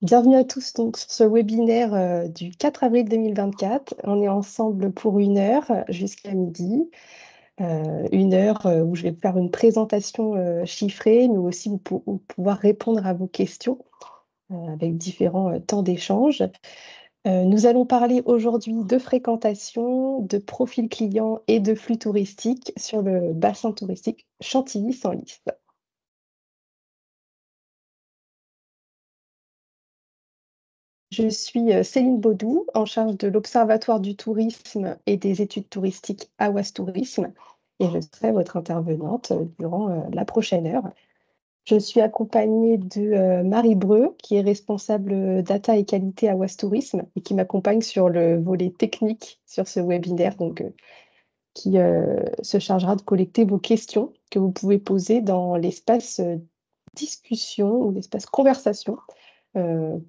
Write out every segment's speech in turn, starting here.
Bienvenue à tous donc sur ce webinaire du 4 avril 2024. On est ensemble pour 1 heure jusqu'à midi. 1 heure où je vais faire une présentation chiffrée, mais aussi pouvoir répondre à vos questions avec différents temps d'échange. Nous allons parler aujourd'hui de fréquentation, de profil client et de flux touristique sur le bassin touristique Chantilly-Senlis. Je suis Céline Baudou, en charge de l'Observatoire du tourisme et des études touristiques à Oise Tourisme, et je serai votre intervenante durant la prochaine heure. Je suis accompagnée de Marie Breu, qui est responsable data et qualité à Oise Tourisme et qui m'accompagne sur le volet technique sur ce webinaire, donc qui se chargera de collecter vos questions que vous pouvez poser dans l'espace discussion ou l'espace conversation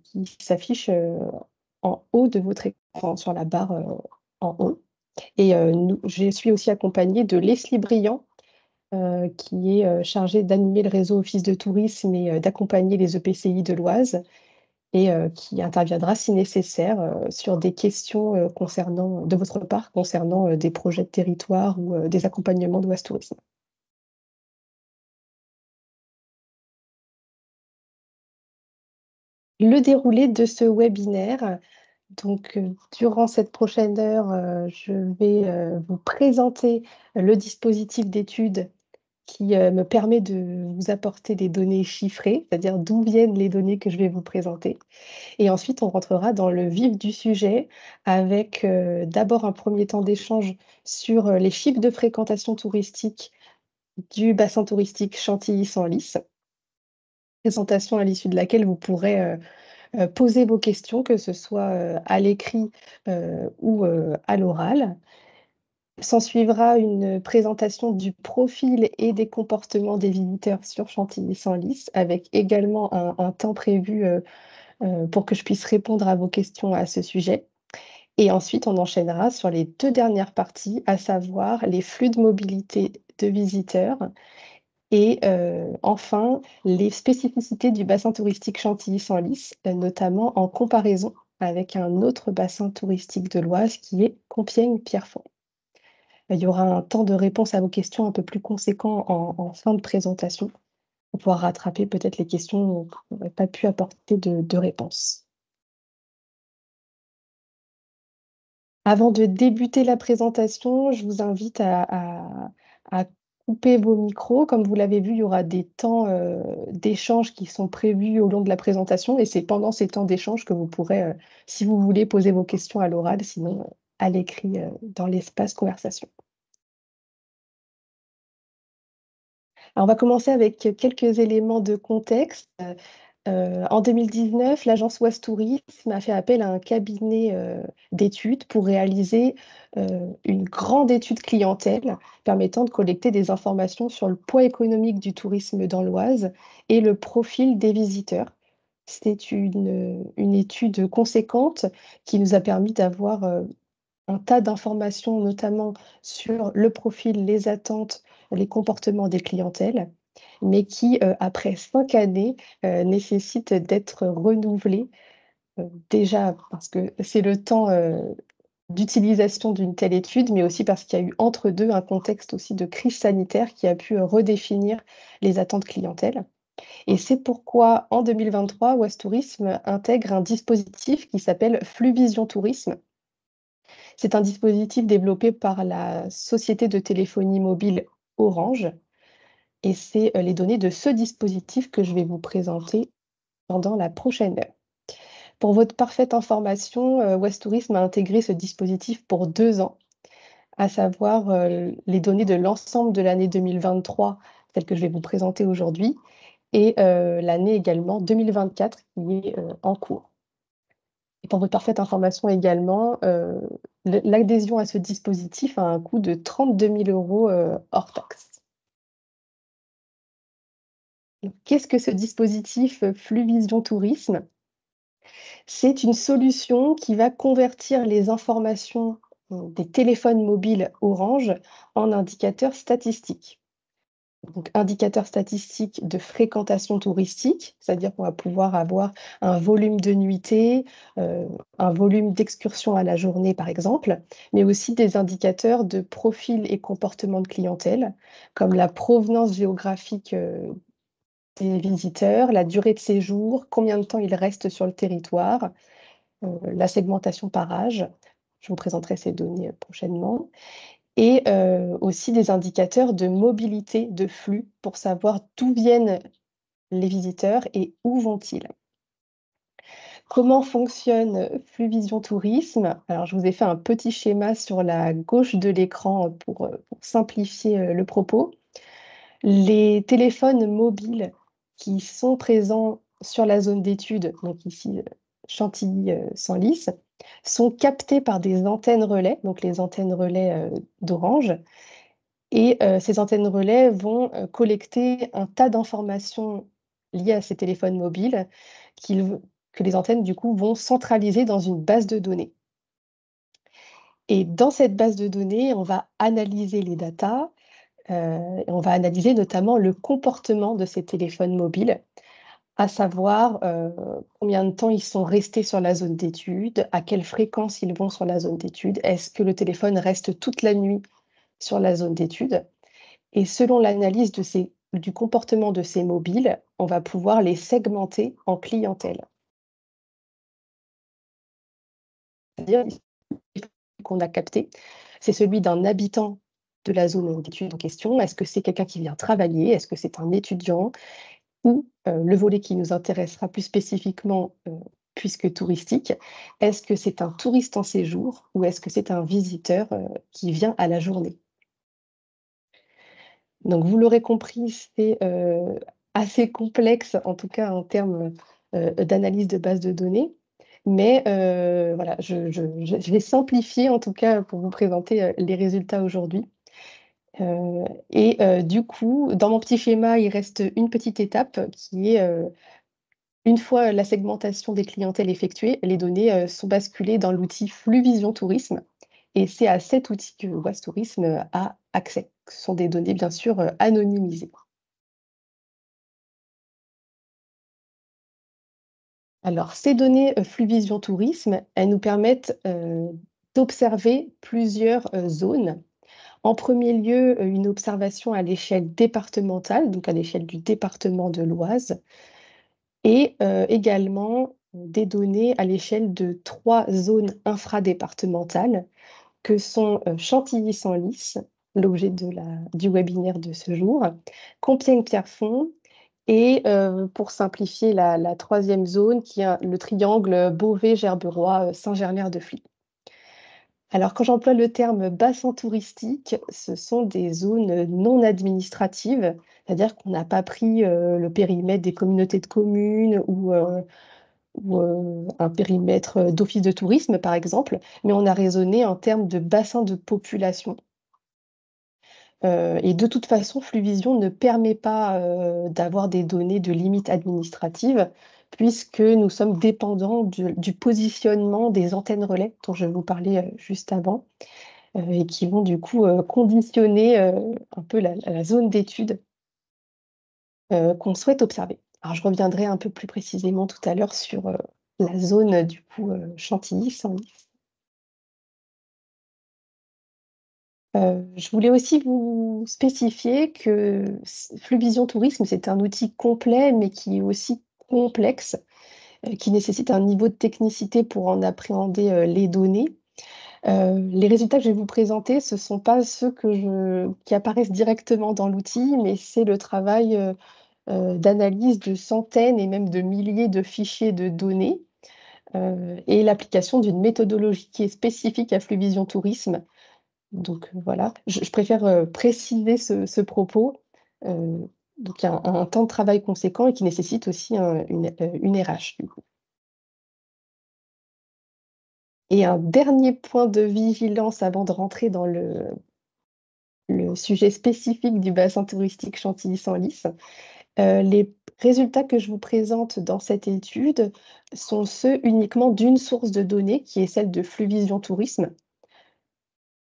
qui s'affiche en haut de votre écran, sur la barre en haut. Et je suis aussi accompagnée de Leslie Briand, qui est chargée d'animer le réseau Office de tourisme et d'accompagner les EPCI de l'Oise et qui interviendra si nécessaire sur des questions de votre part concernant des projets de territoire ou des accompagnements d'Oise Tourisme. Le déroulé de ce webinaire. Donc, durant cette prochaine heure, je vais vous présenter le dispositif d'étude qui me permet de vous apporter des données chiffrées, c'est-à-dire d'où viennent les données que je vais vous présenter. Et ensuite, on rentrera dans le vif du sujet avec d'abord un premier temps d'échange sur les chiffres de fréquentation touristique du bassin touristique Chantilly-Senlis, présentation à l'issue de laquelle vous pourrez poser vos questions, que ce soit à l'écrit ou à l'oral. S'ensuivra une présentation du profil et des comportements des visiteurs sur Chantilly-Senlis, avec également un temps prévu pour que je puisse répondre à vos questions à ce sujet. Et ensuite, on enchaînera sur les 2 dernières parties, à savoir les flux de mobilité de visiteurs et enfin, les spécificités du bassin touristique Chantilly-Senlis, notamment en comparaison avec un autre bassin touristique de l'Oise qui est Compiègne-Pierrefonds. Il y aura un temps de réponse à vos questions un peu plus conséquent en fin de présentation pour pouvoir rattraper peut-être les questions où on n'aurait pas pu apporter de réponse. Avant de débuter la présentation, je vous invite à couper vos micros. Comme vous l'avez vu, il y aura des temps d'échange qui sont prévus au long de la présentation et c'est pendant ces temps d'échange que vous pourrez, si vous voulez, poser vos questions à l'oral, sinon à l'écrit dans l'espace conversation. Alors, on va commencer avec quelques éléments de contexte. En 2019, l'agence Oise Tourisme a fait appel à un cabinet d'études pour réaliser une grande étude clientèle permettant de collecter des informations sur le poids économique du tourisme dans l'Oise et le profil des visiteurs. C'est une étude conséquente qui nous a permis d'avoir un tas d'informations, notamment sur le profil, les attentes, les comportements des clientèles, mais qui, après 5 années, nécessitent d'être renouvelées. Déjà parce que c'est le temps, d'utilisation d'une telle étude, mais aussi parce qu'il y a eu entre 2 un contexte aussi de crise sanitaire qui a pu, redéfinir les attentes clientèle. Et c'est pourquoi, en 2023, Oise Tourisme intègre un dispositif qui s'appelle Fluvision Tourisme. C'est un dispositif développé par la société de téléphonie mobile Orange et c'est, les données de ce dispositif que je vais vous présenter pendant la prochaine heure. Pour votre parfaite information, Oise Tourisme a intégré ce dispositif pour 2 ans, à savoir, les données de l'ensemble de l'année 2023, celle que je vais vous présenter aujourd'hui et l'année également 2024 qui est, en cours. Et pour votre parfaite information également, l'adhésion à ce dispositif a un coût de 32 000 € hors taxe. Donc, qu'est-ce que ce dispositif Fluvision Tourisme? C'est une solution qui va convertir les informations des téléphones mobiles Orange en indicateurs statistiques. Donc indicateur statistique de fréquentation touristique, c'est-à-dire qu'on va pouvoir avoir un volume de nuitées, un volume d'excursions à la journée, par exemple, mais aussi des indicateurs de profil et comportement de clientèle, comme la provenance géographique, des visiteurs, la durée de séjour, combien de temps ils restent sur le territoire, la segmentation par âge. Je vous présenterai ces données, prochainement. Et aussi des indicateurs de mobilité de flux pour savoir d'où viennent les visiteurs et où vont-ils. Comment fonctionne Fluvision Tourisme? Alors je vous ai fait un petit schéma sur la gauche de l'écran pour simplifier, le propos. Les téléphones mobiles qui sont présents sur la zone d'étude, donc ici, Chantilly, Senlis, sont captés par des antennes relais, donc les antennes relais, d'Orange. Et ces antennes relais vont, collecter un tas d'informations liées à ces téléphones mobiles qu'ils que les antennes, du coup, vont centraliser dans une base de données. Et dans cette base de données, on va analyser les datas, et on va analyser notamment le comportement de ces téléphones mobiles, à savoir, combien de temps ils sont restés sur la zone d'étude, à quelle fréquence ils vont sur la zone d'étude. Est-ce que le téléphone reste toute la nuit sur la zone d'étude? Et selon l'analyse du comportement de ces mobiles, on va pouvoir les segmenter en clientèle. C'est-à-dire qu'on a capté, c'est celui d'un habitant de la zone d'études en question. Est-ce que c'est quelqu'un qui vient travailler? Est-ce que c'est un étudiant? Ou, le volet qui nous intéressera plus spécifiquement, puisque touristique, est-ce que c'est un touriste en séjour ou est-ce que c'est un visiteur, qui vient à la journée? Donc vous l'aurez compris, c'est, assez complexe, en tout cas en termes, d'analyse de base de données. Mais, voilà, je vais simplifier en tout cas pour vous présenter, les résultats aujourd'hui. Et du coup, dans mon petit schéma, il reste une petite étape qui est, une fois la segmentation des clientèles effectuée, les données, sont basculées dans l'outil Fluvision Tourisme et c'est à cet outil que Oise Tourisme, a accès. Ce sont des données bien sûr, anonymisées. Alors ces données, Fluvision Tourisme, elles nous permettent, d'observer plusieurs, zones. En premier lieu, une observation à l'échelle départementale, donc à l'échelle du département de l'Oise et également des données à l'échelle de 3 zones infradépartementales que sont, Chantilly-Senlis, l'objet du webinaire de ce jour, Compiègne-Pierrefonds et pour simplifier la 3e zone qui est le triangle Beauvais-Gerberoy, Saint-Germer-de-Fly. Alors quand j'emploie le terme bassin touristique, ce sont des zones non administratives, c'est-à-dire qu'on n'a pas pris, le périmètre des communautés de communes ou un périmètre, d'office de tourisme par exemple, mais on a raisonné en termes de bassin de population. Et de toute façon, Fluvision ne permet pas, d'avoir des données de limite administrative, puisque nous sommes dépendants du positionnement des antennes relais dont je vous parlais, juste avant, et qui vont du coup, conditionner, un peu la zone d'étude, qu'on souhaite observer. Alors je reviendrai un peu plus précisément tout à l'heure sur, la zone du coup, Chantilly-Senlis. Je voulais aussi vous spécifier que Fluvision Tourisme, c'est un outil complet, mais qui est aussi complexe, qui nécessite un niveau de technicité pour en appréhender, les données. Les résultats que je vais vous présenter, ce ne sont pas ceux qui apparaissent directement dans l'outil, mais c'est le travail, d'analyse de centaines et même de milliers de fichiers de données, et l'application d'une méthodologie qui est spécifique à Fluvision Tourisme. Donc voilà, je préfère, préciser ce propos, donc il y a un temps de travail conséquent et qui nécessite aussi une RH du coup. Et un dernier point de vigilance avant de rentrer dans le sujet spécifique du bassin touristique Chantilly-Senlis. Les résultats que je vous présente dans cette étude sont ceux uniquement d'une source de données qui est celle de Fluvision Tourisme.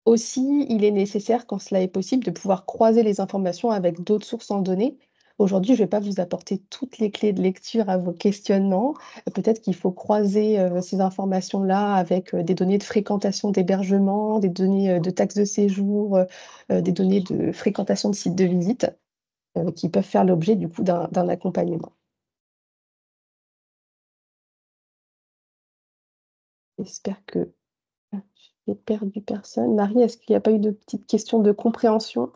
Aussi, il est nécessaire, quand cela est possible, de pouvoir croiser les informations avec d'autres sources en données. Aujourd'hui, je ne vais pas vous apporter toutes les clés de lecture à vos questionnements. Peut-être qu'il faut croiser, ces informations-là avec, des données de fréquentation d'hébergement, des données, de taxes de séjour, des données de fréquentation de sites de visite, qui peuvent faire l'objet du coup d'un accompagnement. J'espère que j'ai perdu personne. Marie, est-ce qu'il n'y a pas eu de petites questions de compréhension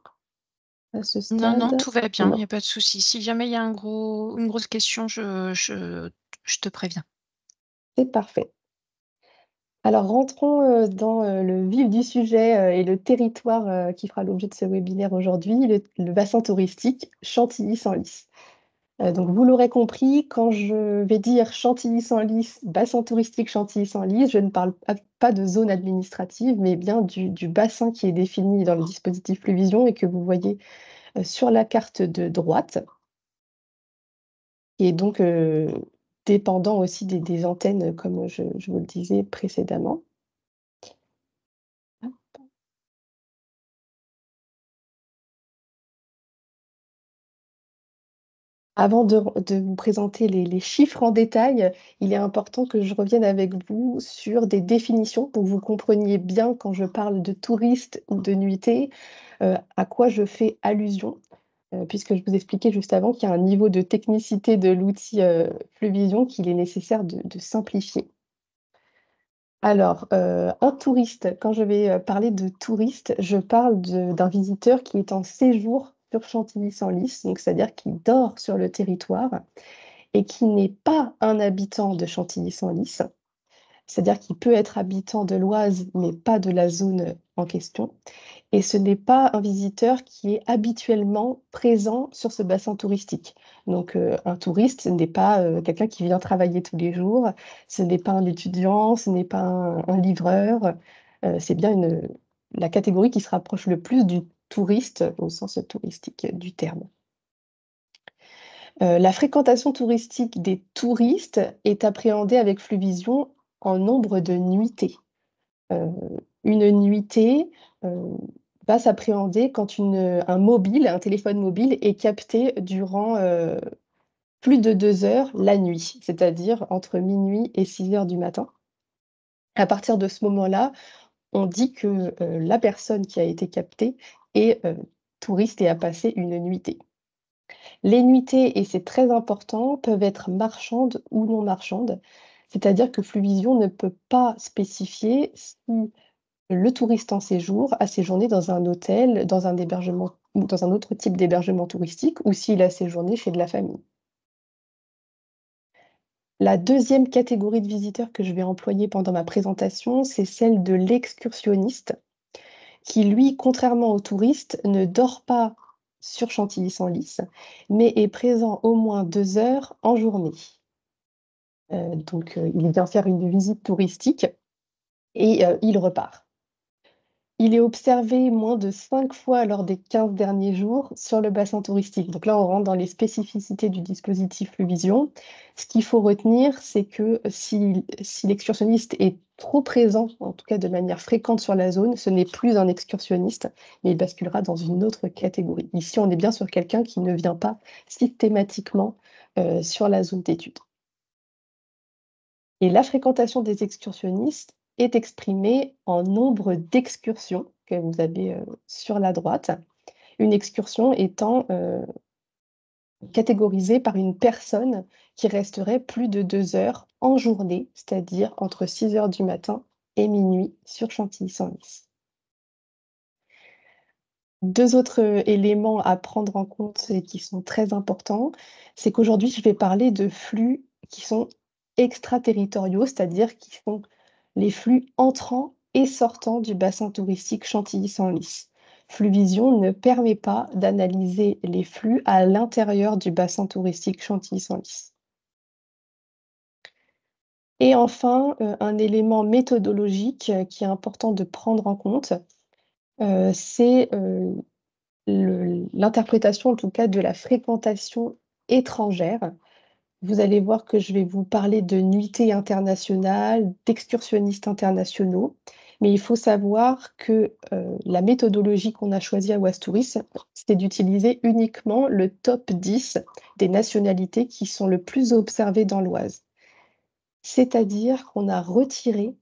à ce Non, non, stade? tout va bien, il Non, y a pas de souci. Si jamais il y a une grosse question, je te préviens. c'est parfait. Alors rentrons, dans, le vif du sujet, et le territoire, qui fera l'objet de ce webinaire aujourd'hui, le bassin touristique Chantilly-Senlis. Donc vous l'aurez compris, quand je vais dire Chantilly-Senlis, bassin touristique Chantilly-Senlis, je ne parle pas de zone administrative, mais bien du bassin qui est défini dans le dispositif Fluvision et que vous voyez, sur la carte de droite, et donc, dépendant aussi des antennes, comme je vous le disais précédemment. Avant de vous présenter les chiffres en détail, il est important que je revienne avec vous sur des définitions pour que vous compreniez bien quand je parle de touristes ou de nuitées, à quoi je fais allusion, puisque je vous expliquais juste avant qu'il y a un niveau de technicité de l'outil, Fluvision qu'il est nécessaire de simplifier. Alors, un touriste, quand je vais, parler de touriste, je parle d'un visiteur qui est en séjour sur Chantilly-Senlis, donc c'est-à-dire qui dort sur le territoire et qui n'est pas un habitant de Chantilly-Senlis. C'est-à-dire qu'il peut être habitant de l'Oise, mais pas de la zone, en question, et ce n'est pas un visiteur qui est habituellement présent sur ce bassin touristique. Donc, un touriste, ce n'est pas, quelqu'un qui vient travailler tous les jours, ce n'est pas un étudiant, ce n'est pas un livreur, c'est bien la catégorie qui se rapproche le plus du touriste au sens touristique du terme. La fréquentation touristique des touristes est appréhendée avec Fluvision en nombre de nuitées. Heu, une nuitée, heu, va s'appréhender quand un mobile, un téléphone mobile est capté durant, plus de 2 heures la nuit, c'est-à-dire entre minuit et 6 heures du matin. À partir de ce moment-là, on dit que, la personne qui a été captée est, touriste et a passé une nuitée. Les nuitées, et c'est très important, peuvent être marchandes ou non marchandes, c'est-à-dire que Fluvision ne peut pas spécifier si le touriste en séjour a séjourné dans un hôtel, dans un hébergement ou dans un autre type d'hébergement touristique, ou s'il a séjourné chez de la famille. La deuxième catégorie de visiteurs que je vais employer pendant ma présentation, c'est celle de l'excursionniste qui, lui, contrairement au touriste, ne dort pas sur Chantilly-Senlis, mais est présent au moins 2 heures en journée. Donc, il vient faire une visite touristique et il repart. Il est observé moins de 5 fois lors des 15 derniers jours sur le bassin touristique. Donc là, on rentre dans les spécificités du dispositif Fluvision. Ce qu'il faut retenir, c'est que si l'excursionniste est trop présent, en tout cas de manière fréquente sur la zone, ce n'est plus un excursionniste, mais il basculera dans une autre catégorie. Ici, on est bien sur quelqu'un qui ne vient pas systématiquement, sur la zone d'étude. Et la fréquentation des excursionnistes est exprimée en nombre d'excursions que vous avez, sur la droite. Une excursion étant, catégorisée par une personne qui resterait plus de 2 heures en journée, c'est-à-dire entre 6 heures du matin et minuit sur Chantilly-Senlis. 2 autres, éléments à prendre en compte et qui sont très importants, c'est qu'aujourd'hui, je vais parler de flux qui sont extraterritoriaux, c'est-à-dire qui sont les flux entrants et sortants du bassin touristique Chantilly-Senlis. Fluvision ne permet pas d'analyser les flux à l'intérieur du bassin touristique Chantilly-Senlis. Et enfin, un élément méthodologique, qui est important de prendre en compte, c'est, l'interprétation, en tout cas, de la fréquentation étrangère. Vous allez voir que je vais vous parler de nuitées internationales, d'excursionnistes internationaux, Mais il faut savoir que, la méthodologie qu'on a choisie à Ouest-Tourisme, c'est d'utiliser uniquement le top 10 des nationalités qui sont le plus observées dans l'Oise. C'est-à-dire qu'on a retiré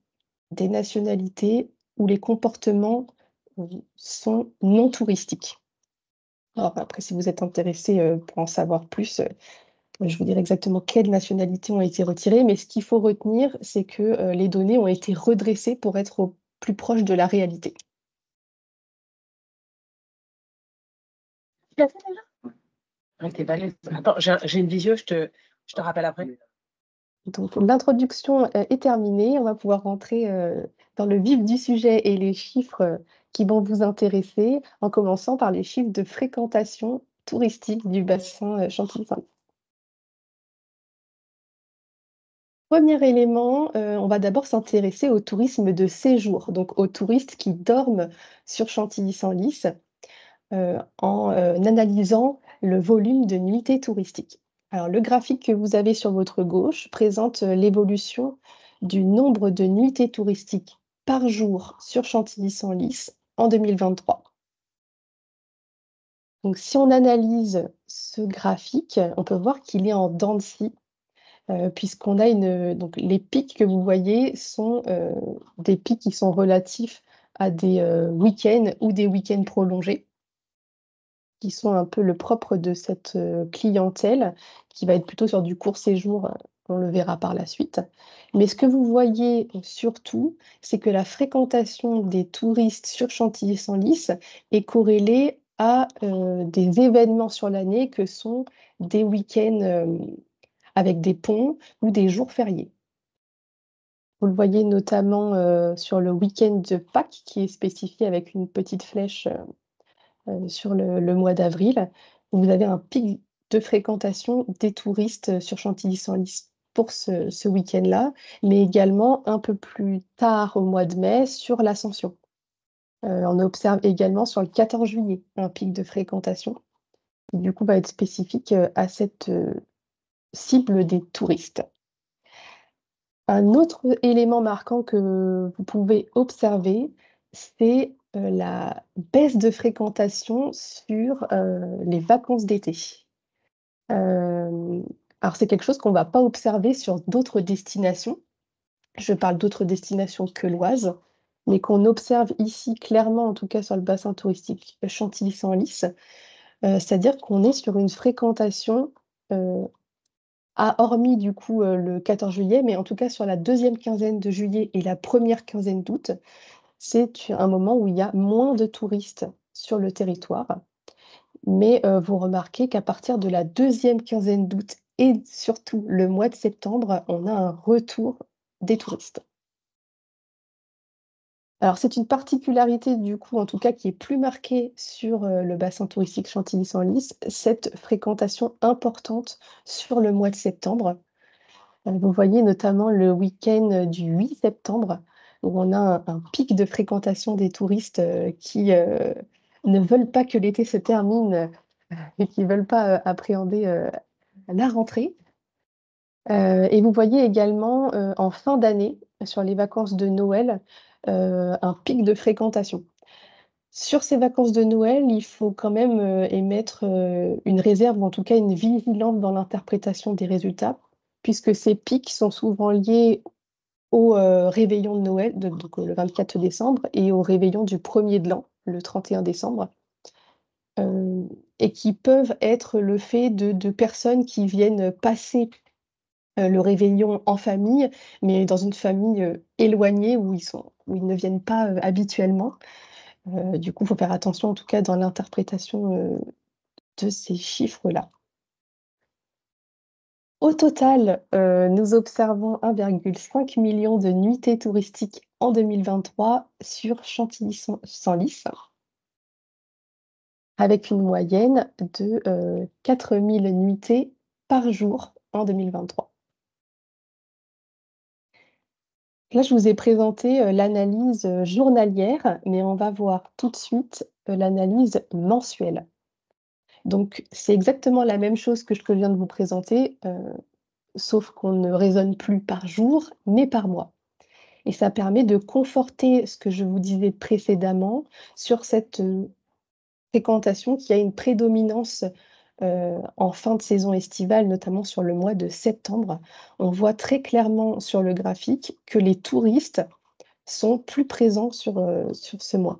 des nationalités où les comportements, sont non touristiques. Alors après, si vous êtes intéressé, pour en savoir plus, je vous dirai exactement quelles nationalités ont été retirées, mais ce qu'il faut retenir, c'est que, les données ont été redressées pour être au plus proche de la réalité. Tu l'as fait déjà? Ouais, tu balèze. Attends, j'ai une visio, je te rappelle après. Donc l'introduction, est terminée. On va pouvoir rentrer, dans le vif du sujet et les chiffres, qui vont vous intéresser, en commençant par les chiffres de fréquentation touristique du bassin, Chantilly-Saint-Louis. Premier élément, on va d'abord s'intéresser au tourisme de séjour, donc aux touristes qui dorment sur Chantilly-Saint-Lys, en, analysant le volume de nuitées touristiques. Alors le graphique que vous avez sur votre gauche présente, l'évolution du nombre de nuitées touristiques par jour sur Chantilly-Saint-Lys en 2023. Donc si on analyse ce graphique, on peut voir qu'il est en dents de scie, puisqu'on a donc les pics que vous voyez sont, des pics qui sont relatifs à des, week-ends ou des week-ends prolongés, qui sont un peu le propre de cette, clientèle qui va être plutôt sur du court séjour, on le verra par la suite. Mais ce que vous voyez surtout, c'est que la fréquentation des touristes sur Chantilly-Saint-Lys est corrélée à, des événements sur l'année que sont des week-ends, avec des ponts ou des jours fériés. Vous le voyez notamment, sur le week-end de Pâques qui est spécifié avec une petite flèche, sur le mois d'avril, où vous avez un pic de fréquentation des touristes, sur Chantilly-Saint-Lys pour ce week-end-là, mais également un peu plus tard au mois de mai sur l'Ascension. On observe également sur le 14 juillet un pic de fréquentation qui du coup va être spécifique, à cette, cible des touristes. Un autre élément marquant que vous pouvez observer, c'est, la baisse de fréquentation sur, les vacances d'été. Hem, alors c'est quelque chose qu'on ne va pas observer sur d'autres destinations. Je parle d'autres destinations que l'Oise, mais qu'on observe ici clairement, en tout cas sur le bassin touristique Chantilly-Saint-Lys. C'est-à-dire qu'on est sur une fréquentation, heu hormis du coup, le 14 juillet, mais en tout cas sur la deuxième quinzaine de juillet et la première quinzaine d'août, c'est un moment où il y a moins de touristes sur le territoire. Mais, vous remarquez qu'à partir de la deuxième quinzaine d'août et surtout le mois de septembre, on a un retour des touristes. Alors c'est une particularité du coup, en tout cas qui est plus marquée sur, le bassin touristique Chantilly-Saint-Lys, cette fréquentation importante sur le mois de septembre. Vous voyez notamment le week-end du 8 septembre où on a un pic de fréquentation des touristes, qui, ne veulent pas que l'été se termine, et qui veulent pas, appréhender, la rentrée. Et vous voyez également, en fin d'année, sur les vacances de Noël, un pic de fréquentation. Sur ces vacances de Noël, il faut quand même, émettre, une réserve ou en tout cas une vigilance dans l'interprétation des résultats, puisque ces pics sont souvent liés au, réveillon de Noël, donc le 24 décembre et au réveillon du 1er de l'an, le 31 décembre, hem et qui peuvent être le fait de personnes qui viennent passer, le réveillon en famille, mais dans une famille, éloignée où ils ne viennent pas, habituellement. Du coup, il faut faire attention en tout cas dans l'interprétation, de ces chiffres-là. Au total, nous observons 1,5 million de nuitées touristiques en 2023 sur Chantilly-Saint-Lys, avec une moyenne de, 4 000 nuitées par jour en 2023. Là, je vous ai présenté, l'analyse, journalière, mais on va voir tout de suite, l'analyse mensuelle. Donc c'est exactement la même chose que ce que je viens de vous présenter, sauf qu'on ne raisonne plus par jour, mais par mois. Et ça permet de conforter ce que je vous disais précédemment sur cette, fréquentation qui a une prédominance, en fin de saison estivale, notamment sur le mois de septembre. On voit très clairement sur le graphique que les touristes sont plus présents sur ce mois.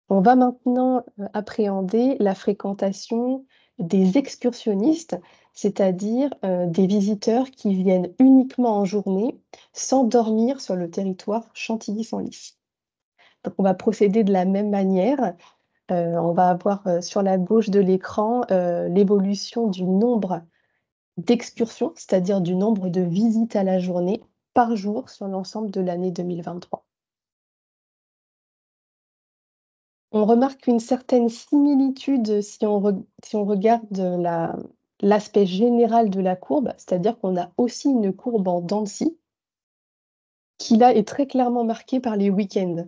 On va maintenant, appréhender la fréquentation des excursionnistes, c'est-à-dire, des visiteurs qui viennent uniquement en journée, sans dormir sur le territoire Chantilly-Senlis. Donc on va procéder de la même manière. On va avoir, sur la gauche de l'écran, l'évolution du nombre d'excursions, c'est-à-dire du nombre de visites à la journée par jour sur l'ensemble de l'année 2023. On remarque une certaine similitude si on regarde l'aspect général de la courbe, c'est-à-dire qu'on a aussi une courbe en dents de scie qui là est très clairement marquée par les week-ends.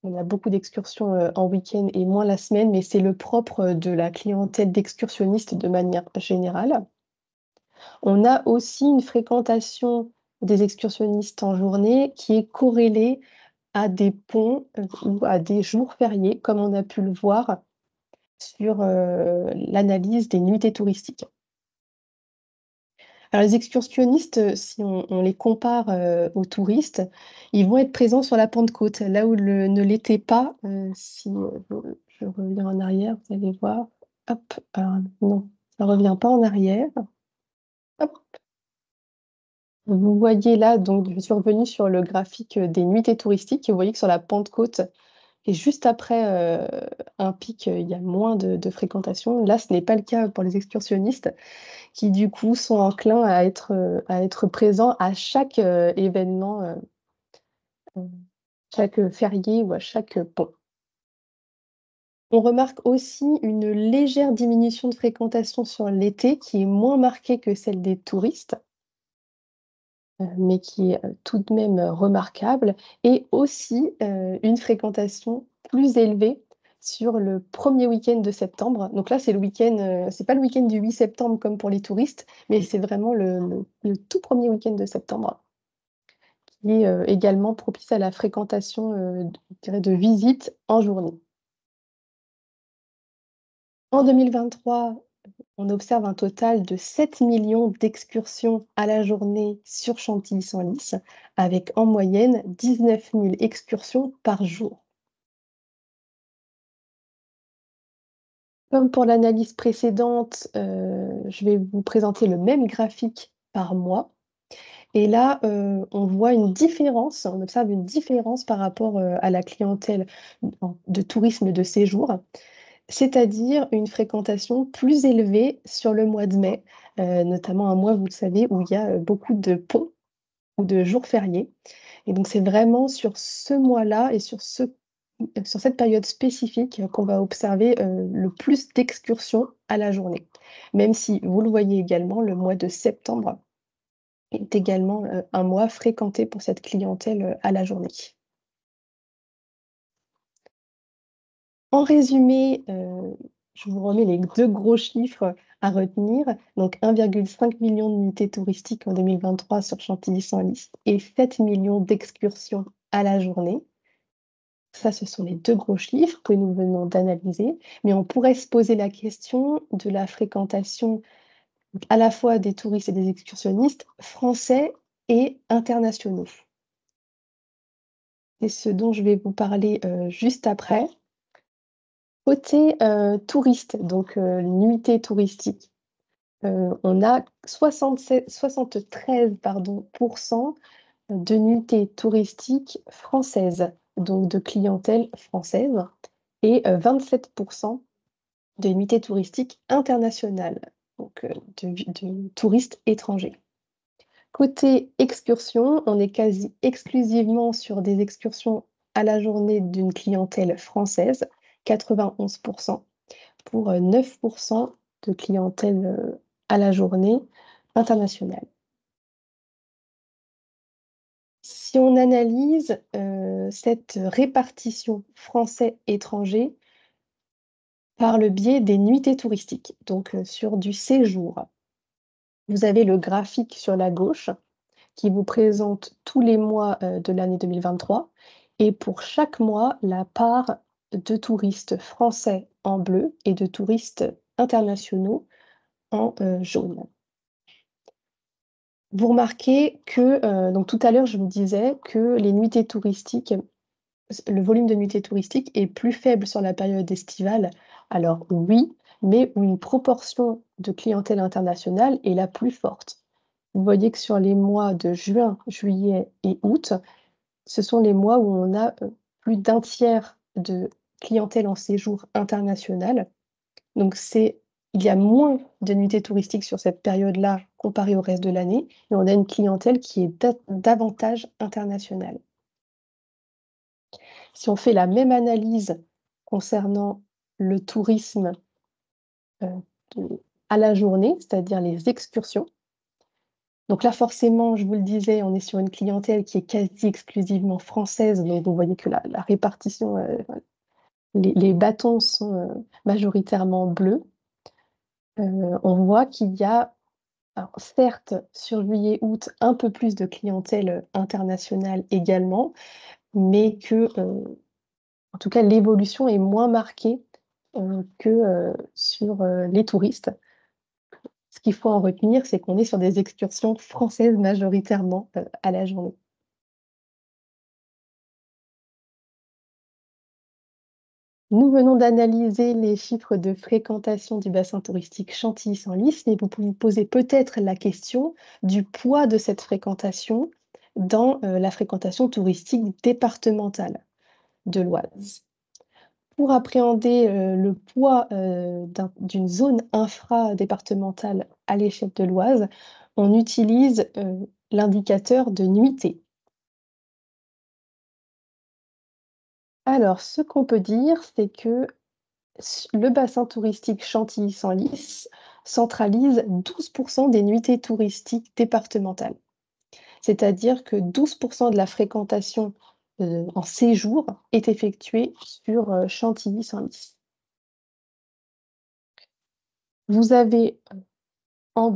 On a beaucoup d'excursions, en week-end et moins la semaine, mais c'est le propre, de la clientèle d'excursionnistes de manière générale. On a aussi une fréquentation des excursionnistes en journée qui est corrélée à des ponts, ou à des jours fériés, comme on a pu le voir sur, l'analyse des nuitées touristiques. Alors les excursionnistes, si on les compare, aux touristes, ils vont être présents sur la Pentecôte, là où ne l'était pas, si, je reviens en arrière, vous allez voir. Hop, alors non, ça revient pas en arrière. Hop, vous voyez là, donc je suis revenue sur le graphique, des nuitées touristiques et vous voyez que sur la Pentecôte et juste après, un pic, il y a moins de fréquentation. Là, ce n'est pas le cas pour les excursionnistes qui du coup sont enclins à être présents à chaque, événement, chaque férié ou à chaque pont. On remarque aussi une légère diminution de fréquentation sur l'été qui est moins marquée que celle des touristes, mais qui est, tout de même, remarquable et aussi, une fréquentation plus élevée sur le premier week-end de septembre. Donc là, c'est le week-end, c'est pas le week-end du 8 septembre comme pour les touristes, mais c'est vraiment le tout premier week-end de septembre qui est, également propice à la fréquentation, je dirais de visites en journée. En 2023, on observe un total de 7 millions d'excursions à la journée sur Chantilly-Senlis, avec en moyenne 19 000 excursions par jour. Comme pour l'analyse précédente, je vais vous présenter le même graphique par mois. Et là, on voit une différence, on observe une différence par rapport, à la clientèle de tourisme de séjour. C'est-à-dire une fréquentation plus élevée sur le mois de mai, notamment un mois, vous le savez, où il y a, beaucoup de ponts ou de jours fériés et donc c'est vraiment sur ce mois-là et sur cette période spécifique qu'on va observer, le plus d'excursions à la journée. Même si, vous le voyez également, le mois de septembre est également, un mois fréquenté pour cette clientèle, à la journée. En résumé, je vous remets les 2 gros chiffres à retenir. Donc 1,5 million d'unités touristiques en 2023 sur Chantilly-Senlis et 7 millions d'excursions à la journée. Ça, ce sont les 2 gros chiffres que nous venons d'analyser, mais on pourrait se poser la question de la fréquentation à la fois des touristes et des excursionnistes français et internationaux. C'est ce dont je vais vous parler, juste après. Côté, touristes, donc nuitées touristiques, on a 73 pardon, de nuitées touristiques françaises, donc de clientèle française et 27 de nuitées touristiques internationales, donc de touristes étrangers. Côté excursion, on est quasi exclusivement sur des excursions à la journée d'une clientèle française, 91 pour 9 de clientèle, à la journée internationale. Si on analyse, cette répartition français-étranger par le biais des nuitées touristiques, donc sur du séjour. Vous avez le graphique sur la gauche qui vous présente tous les mois de l'année 2023 et pour chaque mois, la part de touristes français en bleu et de touristes internationaux en jaune. Vous remarquez que, donc tout à l'heure, je vous disais que les nuitées touristiques, le volume de nuitées touristiques est plus faible sur la période estivale. Alors oui, mais où une proportion de clientèle internationale est la plus forte. Vous voyez que sur les mois de juin, juillet et août, ce sont les mois où on a, plus d'un tiers de clientèle en séjour international. Donc il y a moins de nuitées touristiques sur cette période-là comparée au reste de l'année, et on a une clientèle qui est davantage internationale. Si on fait la même analyse concernant le tourisme, heu, à la journée, c'est-à-dire les excursions, donc là, forcément, je vous le disais, on est sur une clientèle qui est quasi exclusivement française, donc vous voyez que la répartition, les bâtons sont, majoritairement bleus. On voit qu'il y a, alors certes, sur juillet-août, un peu plus de clientèle, internationale également, mais que, en tout cas, l'évolution est moins marquée, que, sur, les touristes. Ce qu'il faut en retenir, c'est qu'on est sur des excursions françaises majoritairement, à la journée. Nous venons d'analyser les chiffres de fréquentation du bassin touristique Chantilly-Senlis, mais vous pouvez vous poser peut-être la question du poids de cette fréquentation dans, la fréquentation touristique départementale de l'Oise. Pour appréhender, le poids, d'une zone infradépartementale à l'échelle de l'Oise, on utilise, l'indicateur de nuitées. Alors, ce qu'on peut dire, c'est que le bassin touristique Chantilly-Senlis centralise 12 des nuitées touristiques départementales. C'est-à-dire que 12 de la fréquentation, en séjour est effectuée sur, Chantilly-Senlis. Vous avez en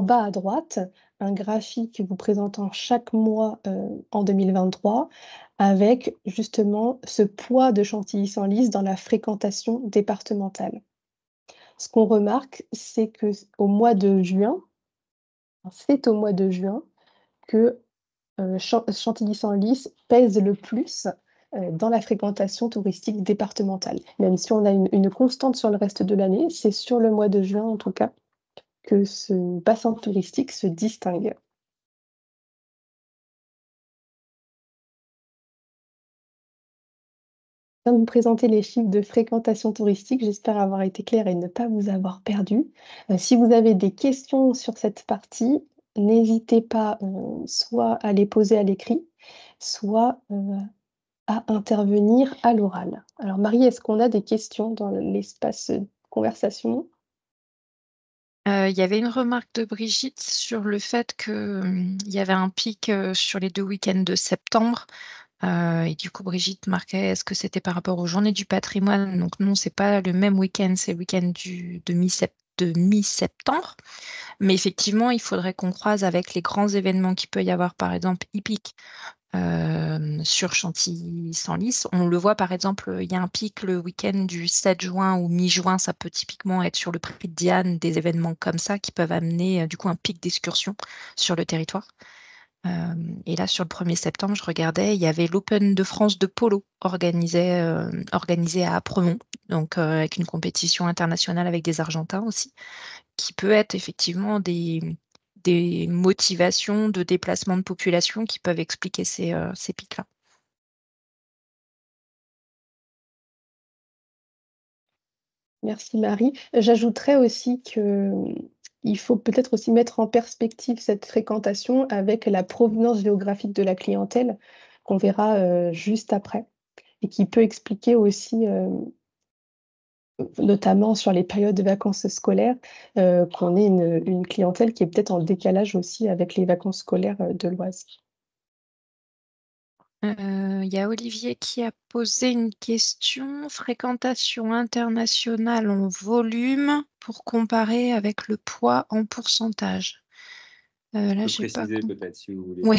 bas à droite, un graphique vous présentant chaque mois, en 2023 avec justement ce poids de Chantilly-Senlis dans la fréquentation départementale. Ce qu'on remarque, c'est que c'est au mois de juin que, Chantilly-Senlis pèse le plus, dans la fréquentation touristique départementale. Même si on a une constante sur le reste de l'année, c'est sur le mois de juin, en tout cas, que ce bassin touristique se distingue. Je viens de vous présenter les chiffres de fréquentation touristique. J'espère avoir été claire et ne pas vous avoir perdu. Si vous avez des questions sur cette partie, n'hésitez pas, soit à les poser à l'écrit, soit, à intervenir à l'oral. Alors Marie, est-ce qu'on a des questions dans l'espace, conversation? Il y avait une remarque de Brigitte sur le fait que, il y avait un pic, sur les 2 week-ends de septembre, et du coup Brigitte marquait: «Est-ce que c'était par rapport aux Journées du patrimoine?» Donc non, c'est pas le même week-end, c'est le week-end de mi-septembre. Mais effectivement, il faudrait qu'on croise avec les grands événements qu'il peut y avoir, par exemple hippiques, sur Chantilly-Senlis. On le voit par exemple, il y a un pic le week-end du 7 juin ou mi-juin, ça peut typiquement être sur le prix de Diane, des événements comme ça qui peuvent amener, du coup un pic d'excursion sur le territoire. Et là sur le 1er septembre, je regardais, il y avait l'Open de France de polo organisé à Apremont, donc avec une compétition internationale avec des Argentins aussi, qui peut être effectivement des motivations de déplacement de population qui peuvent expliquer ces pics-là. Merci Marie. J'ajouterais aussi que, il faut peut-être aussi mettre en perspective cette fréquentation avec la provenance géographique de la clientèle, qu'on verra, juste après et qui peut expliquer aussi, notamment sur les périodes de vacances scolaires, qu'on ait une clientèle qui est peut-être en décalage aussi avec les vacances scolaires, de l'Oise. Il y a Olivier qui a posé une question. Fréquentation internationale en volume pour comparer avec le poids en pourcentage. Je Là, peux j'ai pas préciser compris. peut-être si vous voulez. Oui.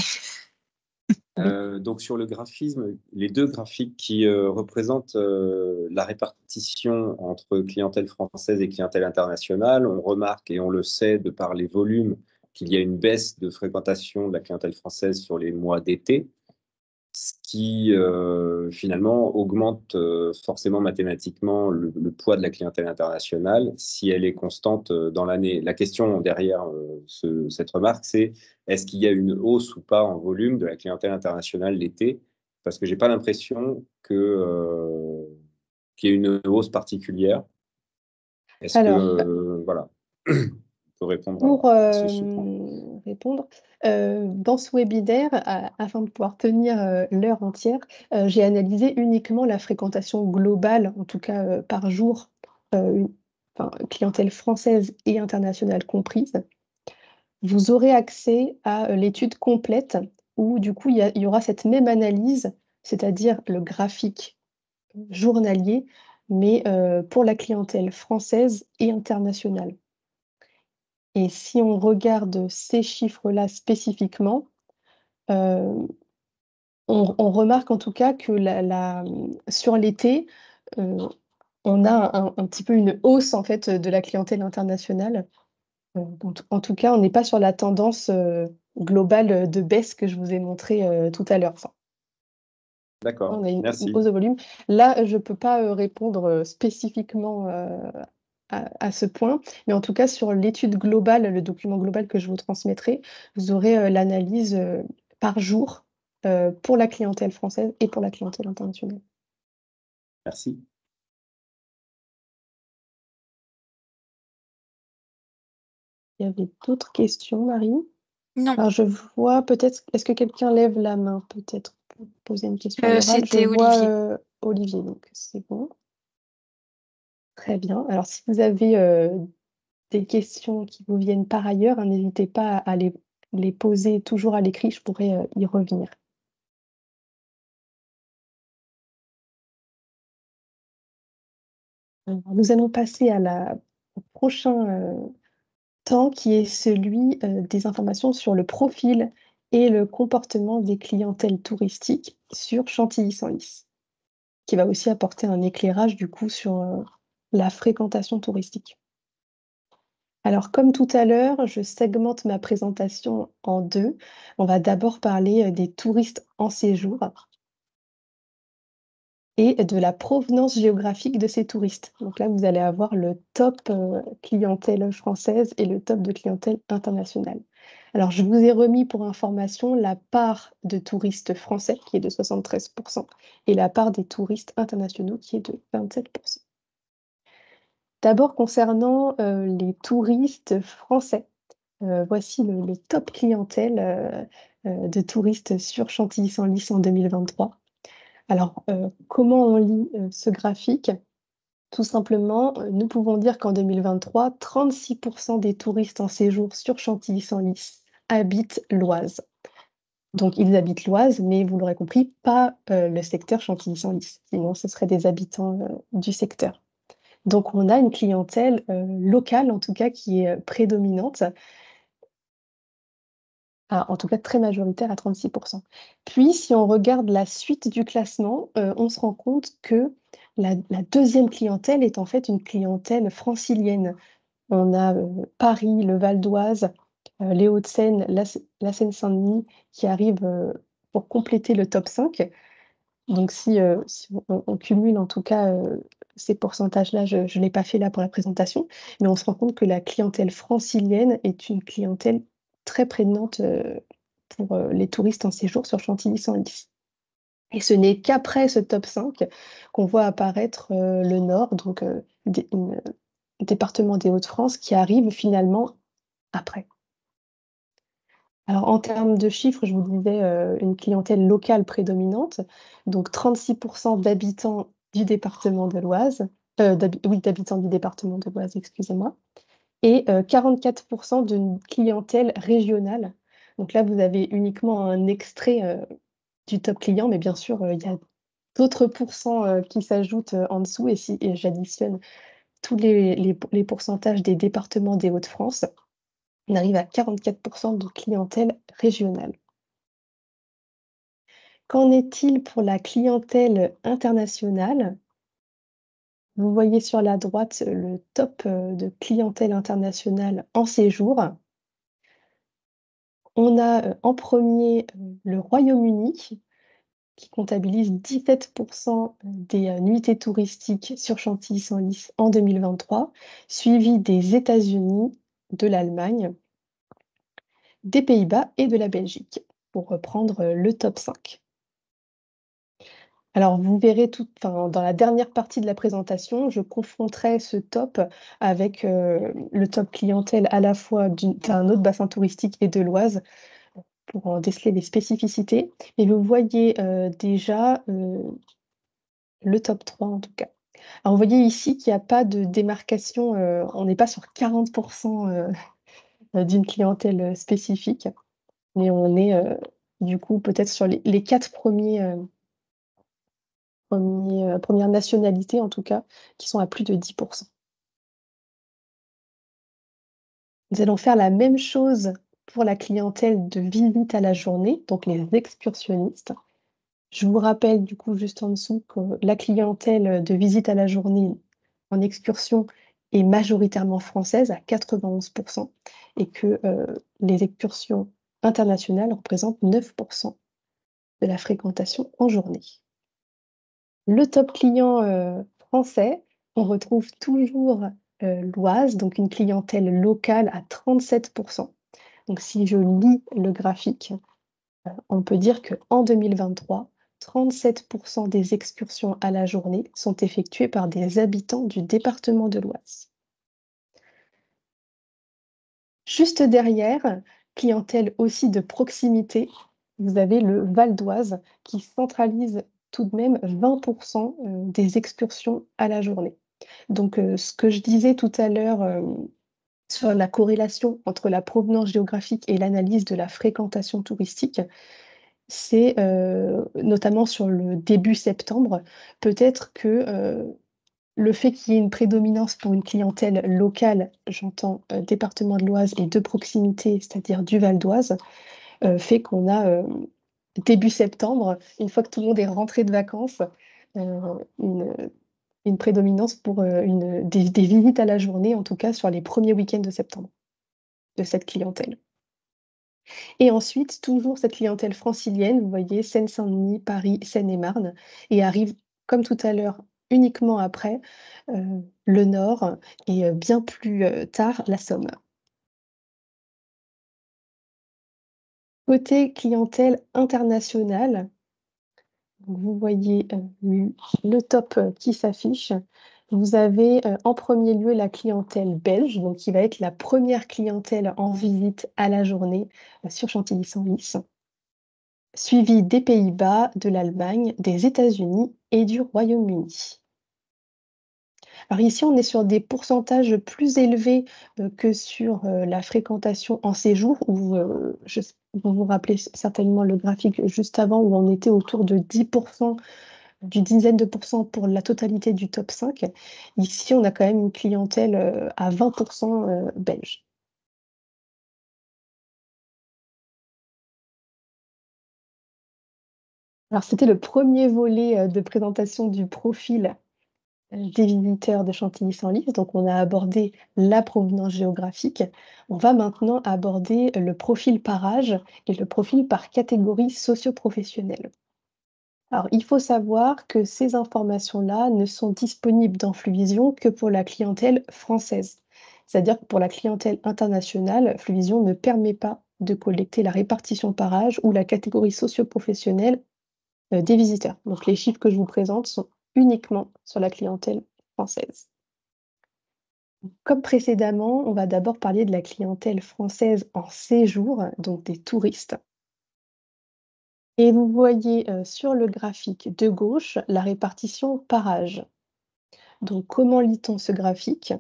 Donc sur le graphisme, les deux graphiques qui représentent la répartition entre clientèle française et clientèle internationale, on remarque et on le sait de par les volumes qu'il y a une baisse de fréquentation de la clientèle française sur les mois d'été, ce qui finalement augmente forcément mathématiquement le poids de la clientèle internationale si elle est constante dans l'année. La question derrière cette remarque, c'est est-ce qu'il y a une hausse ou pas en volume de la clientèle internationale l'été? Parce que je n'ai pas l'impression qu'il y ait une hausse particulière. Est-ce que, Alors, voilà, on peut répondre pour à ceci. répondre, dans ce webinaire, afin de pouvoir tenir l'heure entière, j'ai analysé uniquement la fréquentation globale, en tout cas par jour, clientèle française et internationale comprise. Vous aurez accès à l'étude complète où du coup il y aura cette même analyse, c'est-à-dire le graphique journalier, mais pour la clientèle française et internationale. Et si on regarde ces chiffres-là spécifiquement, on remarque en tout cas que sur l'été, on a un petit peu une hausse en fait de la clientèle internationale. En tout cas, on n'est pas sur la tendance globale de baisse que je vous ai montrée tout à l'heure. Enfin, D'accord, on a une merci. hausse de volume. Là, je ne peux pas répondre spécifiquement à ce point, mais en tout cas, sur l'étude globale, le document global que je vous transmettrai, vous aurez l'analyse par jour pour la clientèle française et pour la clientèle internationale. Merci. Il y avait d'autres questions, Marie? Non, Alors, je vois peut-être, est-ce que quelqu'un lève la main, peut-être, pour poser une question à l'oral? Je c'était Olivier. vois Olivier, donc c'est bon. Très bien. Alors, si vous avez des questions qui vous viennent par ailleurs, hein, n'hésitez pas à les poser toujours à l'écrit, je pourrais y revenir. Alors, nous allons passer au prochain temps qui est celui des informations sur le profil et le comportement des clientèles touristiques sur Chantilly-Senlis, qui va aussi apporter un éclairage du coup sur la fréquentation touristique. Alors, comme tout à l'heure, je segmente ma présentation en deux. On va d'abord parler des touristes en séjour et de la provenance géographique de ces touristes. Donc là, vous allez avoir le top clientèle française et le top de clientèle internationale. Alors, je vous ai remis pour information la part de touristes français qui est de 73% et la part des touristes internationaux qui est de 27%. D'abord, concernant les touristes français, voici le top clientèle de touristes sur Chantilly-Senlis en 2023. Alors, comment on lit ce graphique? Tout simplement, nous pouvons dire qu'en 2023, 36% des touristes en séjour sur Chantilly-Senlis habitent l'Oise. Donc, ils habitent l'Oise, mais vous l'aurez compris, pas le secteur Chantilly-Senlis. Sinon, ce seraient des habitants du secteur. Donc, on a une clientèle locale, en tout cas, qui est prédominante. En tout cas très majoritaire à 36%. Puis si on regarde la suite du classement, on se rend compte que la deuxième clientèle est en fait une clientèle francilienne. On a, Paris, le Val d'Oise, les Hauts-de-Seine, la Seine-Saint-Denis qui arrivent, pour compléter le top 5. Donc si on cumule en tout cas, ces pourcentages-là, je ne l'ai pas fait là pour la présentation, mais on se rend compte que la clientèle francilienne est une clientèle très prégnante, pour, les touristes en séjour sur Chantilly-Senlis. Et ce n'est qu'après ce top 5 qu'on voit apparaître, le Nord, donc département des Hauts-de-France qui arrive finalement après. Alors, en termes de chiffres, je vous disais, une clientèle locale prédominante, donc 36% d'habitants du département de l'Oise, d'habitants du département de l'Oise, excusez-moi, et 44% d'une clientèle régionale. Donc là, vous avez uniquement un extrait du top client, mais bien sûr, il y a d'autres pourcents qui s'ajoutent en dessous. Et j'additionne tous les pourcentages des départements des Hauts-de-France, on arrive à 44% de clientèle régionale. Qu'en est-il pour la clientèle internationale? Vous voyez sur la droite le top de clientèle internationale en séjour. On a en premier le Royaume-Uni, qui comptabilise 17% des nuitées touristiques sur Chantilly-Senlis en 2023, suivi des États-Unis, de l'Allemagne, des Pays-Bas et de la Belgique, pour reprendre le top 5. Alors, vous verrez dans la dernière partie de la présentation, je confronterai ce top avec le top clientèle à la fois d'un autre bassin touristique et de l'Oise, pour en déceler les spécificités. Et vous voyez déjà le top 3 en tout cas. Alors, vous voyez ici qu'il n'y a pas de démarcation, on n'est pas sur 40% d'une clientèle spécifique, mais on est du coup peut-être sur les 4 premières nationalités en tout cas, qui sont à plus de 10%. Nous allons faire la même chose pour la clientèle de visite à la journée, donc les excursionnistes. Je vous rappelle du coup juste en dessous que la clientèle de visite à la journée en excursion est majoritairement française à 91% et que les excursions internationales représentent 9% de la fréquentation en journée. Le top client français, on retrouve toujours l'Oise, donc une clientèle locale à 37%. Donc si je lis le graphique, on peut dire qu'en 2023, 37% des excursions à la journée sont effectuées par des habitants du département de l'Oise. Juste derrière, clientèle aussi de proximité, vous avez le Val d'Oise qui centralise tout de même 20% des excursions à la journée. Donc, ce que je disais tout à l'heure sur la corrélation entre la provenance géographique et l'analyse de la fréquentation touristique, c'est notamment sur le début septembre, peut-être que le fait qu'il y ait une prédominance pour une clientèle locale, j'entends département de l'Oise et de proximité, c'est-à-dire du Val d'Oise, fait qu'on a début septembre, une fois que tout le monde est rentré de vacances, une prédominance pour des visites à la journée, en tout cas sur les premiers week-ends de septembre, de cette clientèle. Et ensuite, toujours cette clientèle francilienne, vous voyez Seine-Saint-Denis, Paris, Seine-et-Marne, et arrive, comme tout à l'heure, uniquement après le Nord et bien plus tard la Somme. Côté clientèle internationale, vous voyez le top qui s'affiche. Vous avez en premier lieu la clientèle belge, donc qui va être la première clientèle en visite à la journée sur Chantilly-Senlis, suivi des Pays-Bas, de l'Allemagne, des États-Unis et du Royaume-Uni. Alors ici, on est sur des pourcentages plus élevés que sur la fréquentation en séjour, où vous vous rappelez certainement le graphique juste avant, où on était autour de 10%, d'une dizaine de pourcents pour la totalité du top 5. Ici, on a quand même une clientèle à 20% belge. Alors, c'était le premier volet de présentation du profil des visiteurs de Chantilly-Senlis. Donc, on a abordé la provenance géographique. On va maintenant aborder le profil par âge et le profil par catégorie socio-professionnelle. Alors, il faut savoir que ces informations-là ne sont disponibles dans Fluvision que pour la clientèle française. C'est-à-dire que pour la clientèle internationale, Fluvision ne permet pas de collecter la répartition par âge ou la catégorie socio-professionnelle des visiteurs. Donc, les chiffres que je vous présente sont uniquement sur la clientèle française. Comme précédemment, on va d'abord parler de la clientèle française en séjour, donc des touristes. Et vous voyez sur le graphique de gauche la répartition par âge. Donc, comment lit-on ce graphique?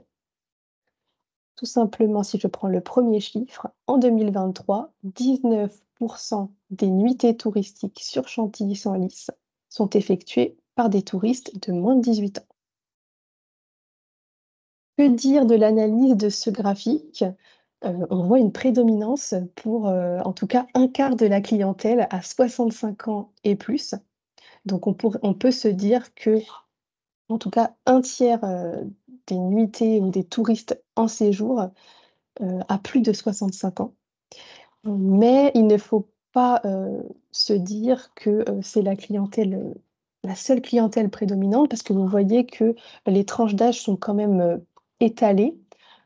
Tout simplement, si je prends le premier chiffre, en 2023, 19 27% des nuitées touristiques sur Chantilly-Senlis sont effectuées par des touristes de moins de 18 ans. Que dire de l'analyse de ce graphique? On voit une prédominance pour, en tout cas, un quart de la clientèle à 65 ans et plus. Donc on peut se dire que, en tout cas, un tiers, des nuitées ou des touristes en séjour, a plus de 65 ans. Mais il ne faut pas, se dire que, c'est la seule clientèle prédominante parce que vous voyez que les tranches d'âge sont quand même, étalées.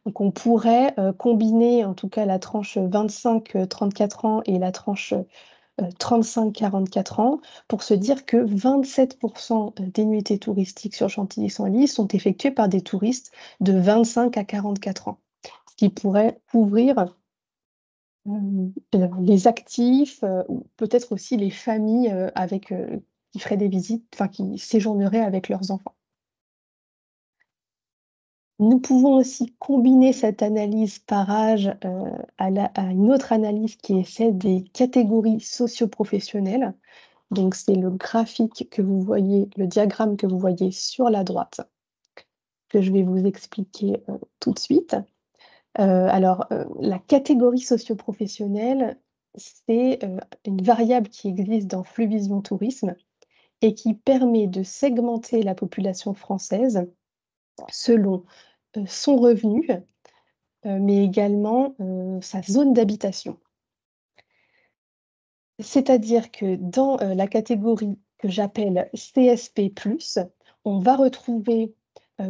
Donc on pourrait, combiner en tout cas la tranche 25-34 ans et la tranche, 35-44 ans pour se dire que 27% des nuitées touristiques sur Chantilly-Senlis sont effectuées par des touristes de 25 à 44 ans. Ce qui pourrait couvrir les actifs, ou peut-être aussi les familles, qui feraient des visites, enfin qui séjourneraient avec leurs enfants. Nous pouvons aussi combiner cette analyse par âge, à une autre analyse qui est celle des catégories socio-professionnelles. Donc c'est le graphique que vous voyez, le diagramme que vous voyez sur la droite, que je vais vous expliquer, tout de suite. La catégorie socio-professionnelle, c'est, une variable qui existe dans Fluvision Tourisme et qui permet de segmenter la population française selon, son revenu, mais également, sa zone d'habitation. C'est-à-dire que dans, la catégorie que j'appelle CSP+, on va retrouver,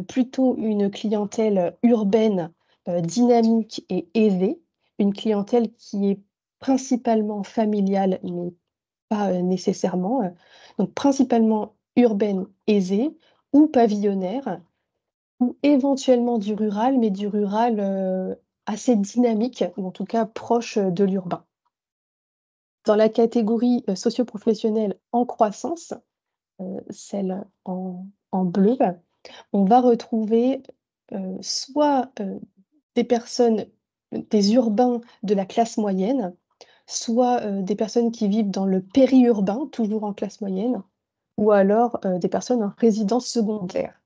plutôt une clientèle urbaine, dynamique et aisée, une clientèle qui est principalement familiale, mais pas, nécessairement, donc principalement urbaine aisée ou pavillonnaire ou éventuellement du rural, mais du rural, assez dynamique ou en tout cas proche, de l'urbain. Dans la catégorie, socio-professionnelle en croissance, celle en bleu, on va retrouver, soit, des personnes, des urbains de la classe moyenne, soit, des personnes qui vivent dans le périurbain, toujours en classe moyenne, ou alors, des personnes en résidence secondaire.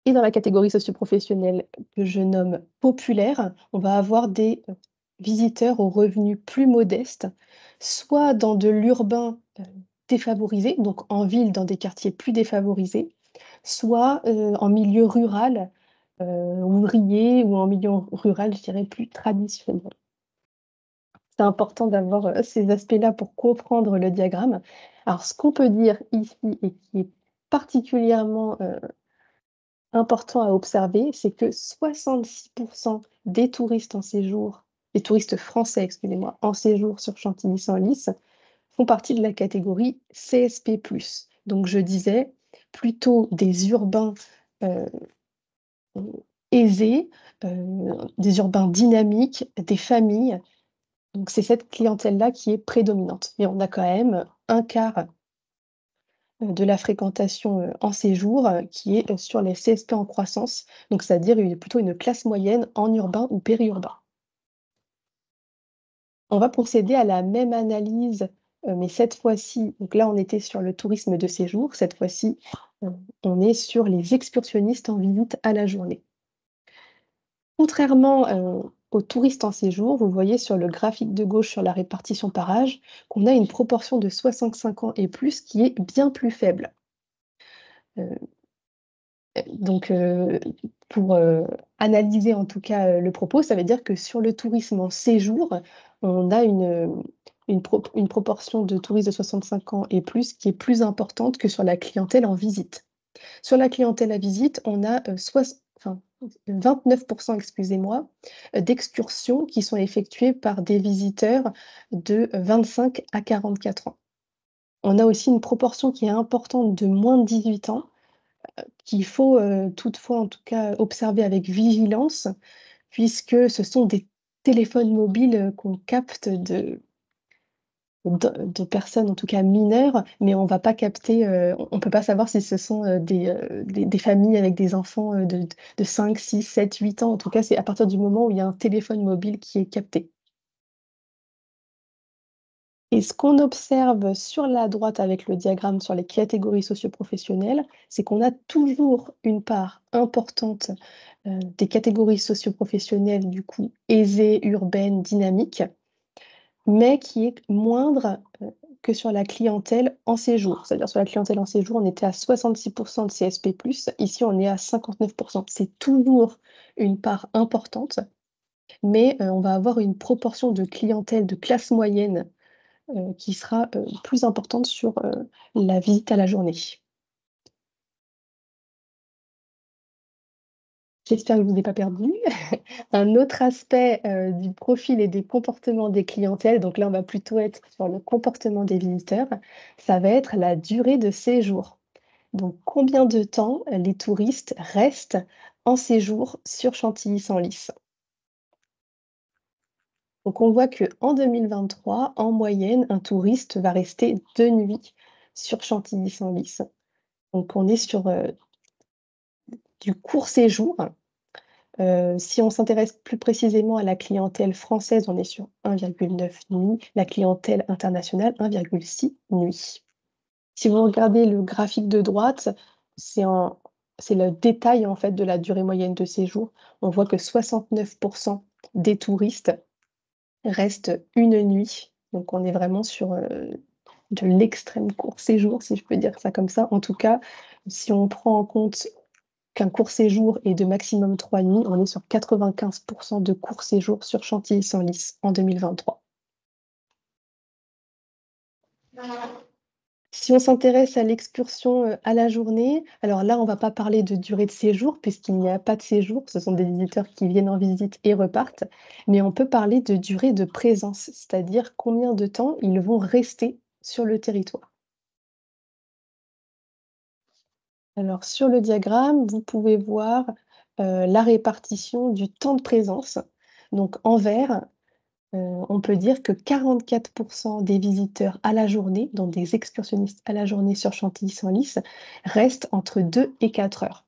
Et dans la catégorie socio-professionnelle que je nomme populaire, on va avoir des, visiteurs aux revenus plus modestes, soit dans de l'urbain, défavorisé, donc en ville, dans des quartiers plus défavorisés, soit, en milieu rural, ouvrier ou en milieu rural, je dirais plus traditionnel. C'est important d'avoir, ces aspects-là pour comprendre le diagramme. Alors ce qu'on peut dire ici et qui est particulièrement, important à observer, c'est que 66% des touristes en séjour, des touristes français, excusez-moi, en séjour sur Chantilly-Senlis, font partie de la catégorie CSP+. Donc je disais plutôt des urbains, heu, aisés, des urbains dynamiques, des familles. Donc c'est cette clientèle-là qui est prédominante. Mais on a quand même un quart de la fréquentation, en séjour, qui est, sur les CSP en croissance, donc c'est-à-dire plutôt une classe moyenne en urbain ou périurbain. On va procéder à la même analyse, mais cette fois-ci, donc là on était sur le tourisme de séjour, cette fois-ci, on est sur les excursionnistes en visite à la journée. Contrairement, aux touristes en séjour, vous voyez sur le graphique de gauche sur la répartition par âge, qu'on a une proportion de 65 ans et plus qui est bien plus faible. Donc, pour, analyser en tout cas, le propos, ça veut dire que sur le tourisme en séjour, on a une proportion de touristes de 65 ans et plus qui est plus importante que sur la clientèle en visite. Sur la clientèle à visite, on a, 29%, excusez-moi, d'excursions qui sont effectuées par des visiteurs de 25 à 44 ans. On a aussi une proportion qui est importante de moins de 18 ans, qu'il faut, toutefois, en tout cas, observer avec vigilance, puisque ce sont des téléphones mobiles, qu'on capte de personnes, en tout cas mineures, mais on va pas capter, on peut pas savoir si ce sont, des familles avec des enfants, de 5, 6, 7, 8 ans. En tout cas, c'est à partir du moment où il y a un téléphone mobile qui est capté. Et ce qu'on observe sur la droite avec le diagramme sur les catégories socio-professionnelles, c'est qu'on a toujours une part importante, des catégories socio-professionnelles, du coup, aisées, urbaines, dynamiques, mais qui est moindre, que sur la clientèle en séjour. C'est-à-dire sur la clientèle en séjour, on était à 66 de CSP+, ici on est à 59. C'est toujours une part importante, mais on va avoir une proportion de clientèle de classe moyenne, qui sera, plus importante sur, la visite à la journée. J'espère que je vous ai pas perdu. Un autre aspect, du profil et des comportements des clientèles, donc là, on va plutôt être sur le comportement des visiteurs, ça va être la durée de séjour. Donc combien de temps, les touristes restent en séjour sur Chantilly-Senlis? Donc on voit qu'en 2023, en moyenne, un touriste va rester 2 nuits sur Chantilly-Senlis. Donc on est sur, du court séjour. Si on s'intéresse plus précisément à la clientèle française, on est sur 1,9 nuits, la clientèle internationale 1,6 nuits. Si vous regardez le graphique de droite, c'est le détail en fait de la durée moyenne de séjour. On voit que 69 des touristes restent 1 nuit, donc on est vraiment sur, de l'extrême court séjour, si je peux dire ça comme ça. En tout cas, si on prend en compte qu'un court séjour est de maximum 3 nuits, on est sur 95 de court séjour sur Chantilly-Senlis en 2023. Si on s'intéresse à l'excursion, à la journée, alors là, on va pas parler de durée de séjour puisqu'il n'y a pas de séjour, ce sont des visiteurs qui viennent en visite et repartent, mais on peut parler de durée de présence, c'est-à-dire combien de temps ils vont rester sur le territoire. Alors sur le diagramme, vous pouvez voir, la répartition du temps de présence. Donc en vert, on peut dire que 44 des visiteurs à la journée, donc des excursionnistes à la journée sur Chantilly-Senlis, restent entre 2 et 4 heures.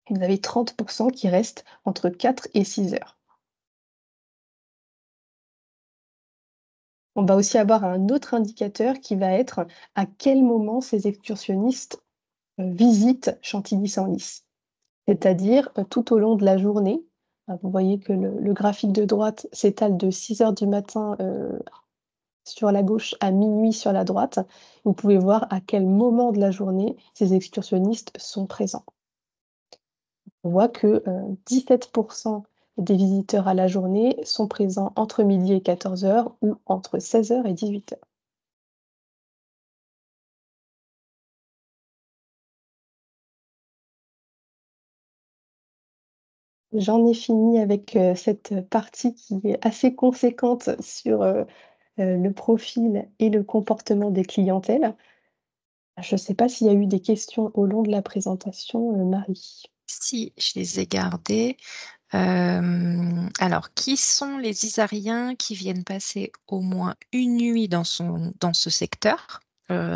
Et vous avez 30 qui restent entre 4 et 6 heures. On va aussi avoir un autre indicateur qui va être à quel moment ces excursionnistes, visitent Chantilly-Senlis. C'est-à-dire, tout au long de la journée. Vous voyez que le graphique de droite s'étale de 6 heures du matin, sur la gauche à minuit sur la droite. Vous pouvez voir à quel moment de la journée ces excursionnistes sont présents. On voit que, 17 des visiteurs à la journée sont présents entre midi et 14 heures ou entre 16 heures et 18 heures. J'en ai fini avec, cette partie qui est assez conséquente sur, le profil et le comportement des clientèles. Je ne sais pas s'il y a eu des questions au long de la présentation, Marie? Si, je les ai gardées. Alors, qui sont les Isariens qui viennent passer au moins une nuit dans ce secteur?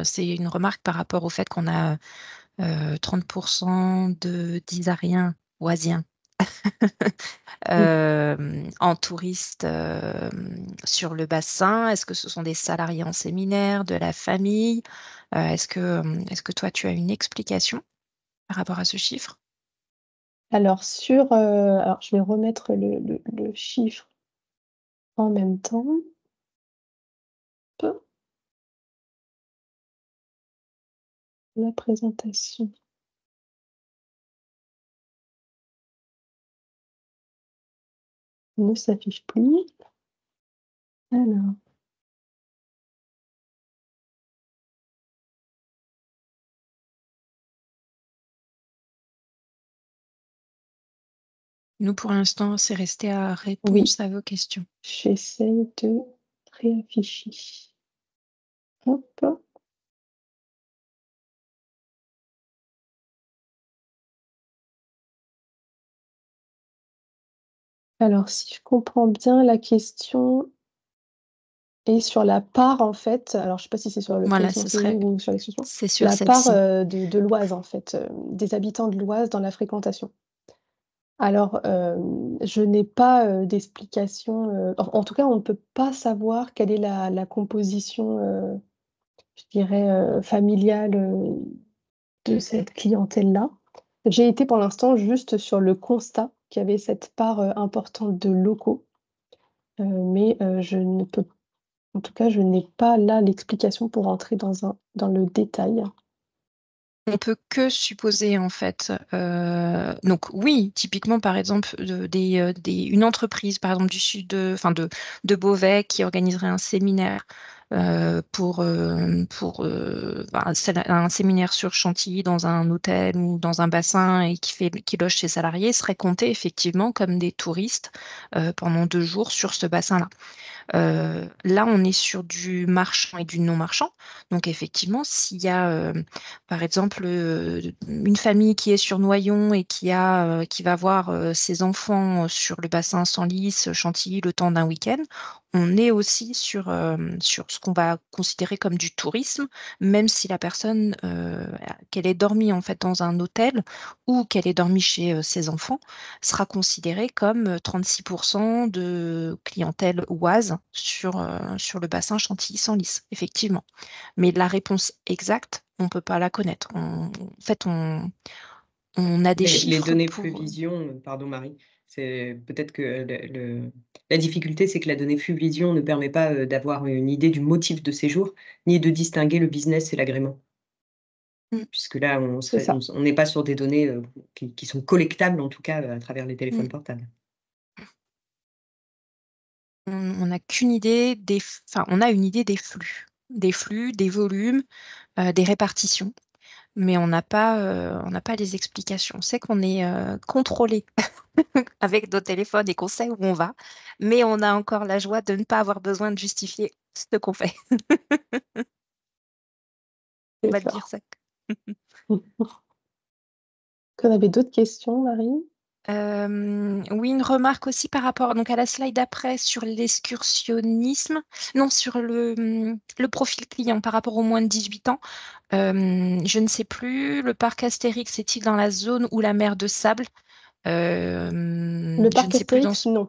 C'est une remarque par rapport au fait qu'on a 30 d'Isariens, Oisiens, en touristes sur le bassin. Est-ce que ce sont des salariés en séminaire, de la famille? Est-ce que toi, tu as une explication par rapport à ce chiffre? Alors alors je vais remettre le chiffre en même temps. Hop, la présentation ne s'affiche plus. Alors, Nous, pour l'instant, c'est resté à oui, réponse à vos questions. j'essaie de réafficher. Hop. Alors si je comprends bien, la question est sur la part, en fait, alors je ne sais pas si c'est sur le Voilà, tourisme en séjour ou sur l'excursion, c'est sur la part, celle-ci. de l'Oise, en fait, des habitants de l'Oise dans la fréquentation. Alors, je n'ai pas, d'explication, en tout cas, on ne peut pas savoir quelle est la composition, je dirais, familiale, de cette clientèle-là. J'ai été pour l'instant juste sur le constat qu'il y avait cette part, importante de locaux, mais je ne peux en tout cas, je n'ai pas là l'explication pour entrer dans le détail. On peut que supposer en fait. Donc oui, typiquement par exemple une entreprise par exemple du sud de Beauvais qui organiserait un séminaire pour un séminaire sur Chantilly dans un hôtel ou dans un bassin et qui loge ses salariés serait compté effectivement comme des touristes pendant 2 jours sur ce bassin-là. Là, on est sur du marchand et du non-marchand. Donc, effectivement, s'il y a, par exemple, une famille qui est sur Noyon et qui va voir ses enfants sur le bassin Senlis, Chantilly, le temps d'un week-end, on est aussi sur ce qu'on va considérer comme du tourisme, même si la personne, qu'elle ait dormi en fait dans un hôtel ou qu'elle ait dormi chez ses enfants, sera considérée comme 36% de clientèle oise sur le bassin Chantilly-Senlis, effectivement. Mais la réponse exacte, on ne peut pas la connaître. En fait, on a des Les chiffres données pour... Flux-Vision, pardon Marie, c'est peut-être que la difficulté, c'est que la donnée Flux-Vision ne permet pas d'avoir une idée du motif de séjour, ni de distinguer le business et l'agrément. Mm. Puisque là, C'est ça. on n'est pas sur des données qui sont collectables, en tout cas, à travers les téléphones Mm. portables. On n'a qu'une idée on a une idée des flux, des volumes, des répartitions, mais on n'a pas les explications. On sait qu'on est contrôlé avec nos téléphones et qu'on sait où on va, mais on a encore la joie de ne pas avoir besoin de justifier ce qu'on fait. On C'est va te ça. dire ça. Qu'on avait d'autres questions, Marie? Oui, une remarque aussi par rapport donc à la slide d'après sur l'excursionnisme, non, sur le profil client par rapport aux moins de 18 ans. Je ne sais plus, le parc Astérix est-il dans la zone ou la mer de sable? Le Je ne parc sais plus Astérix, non.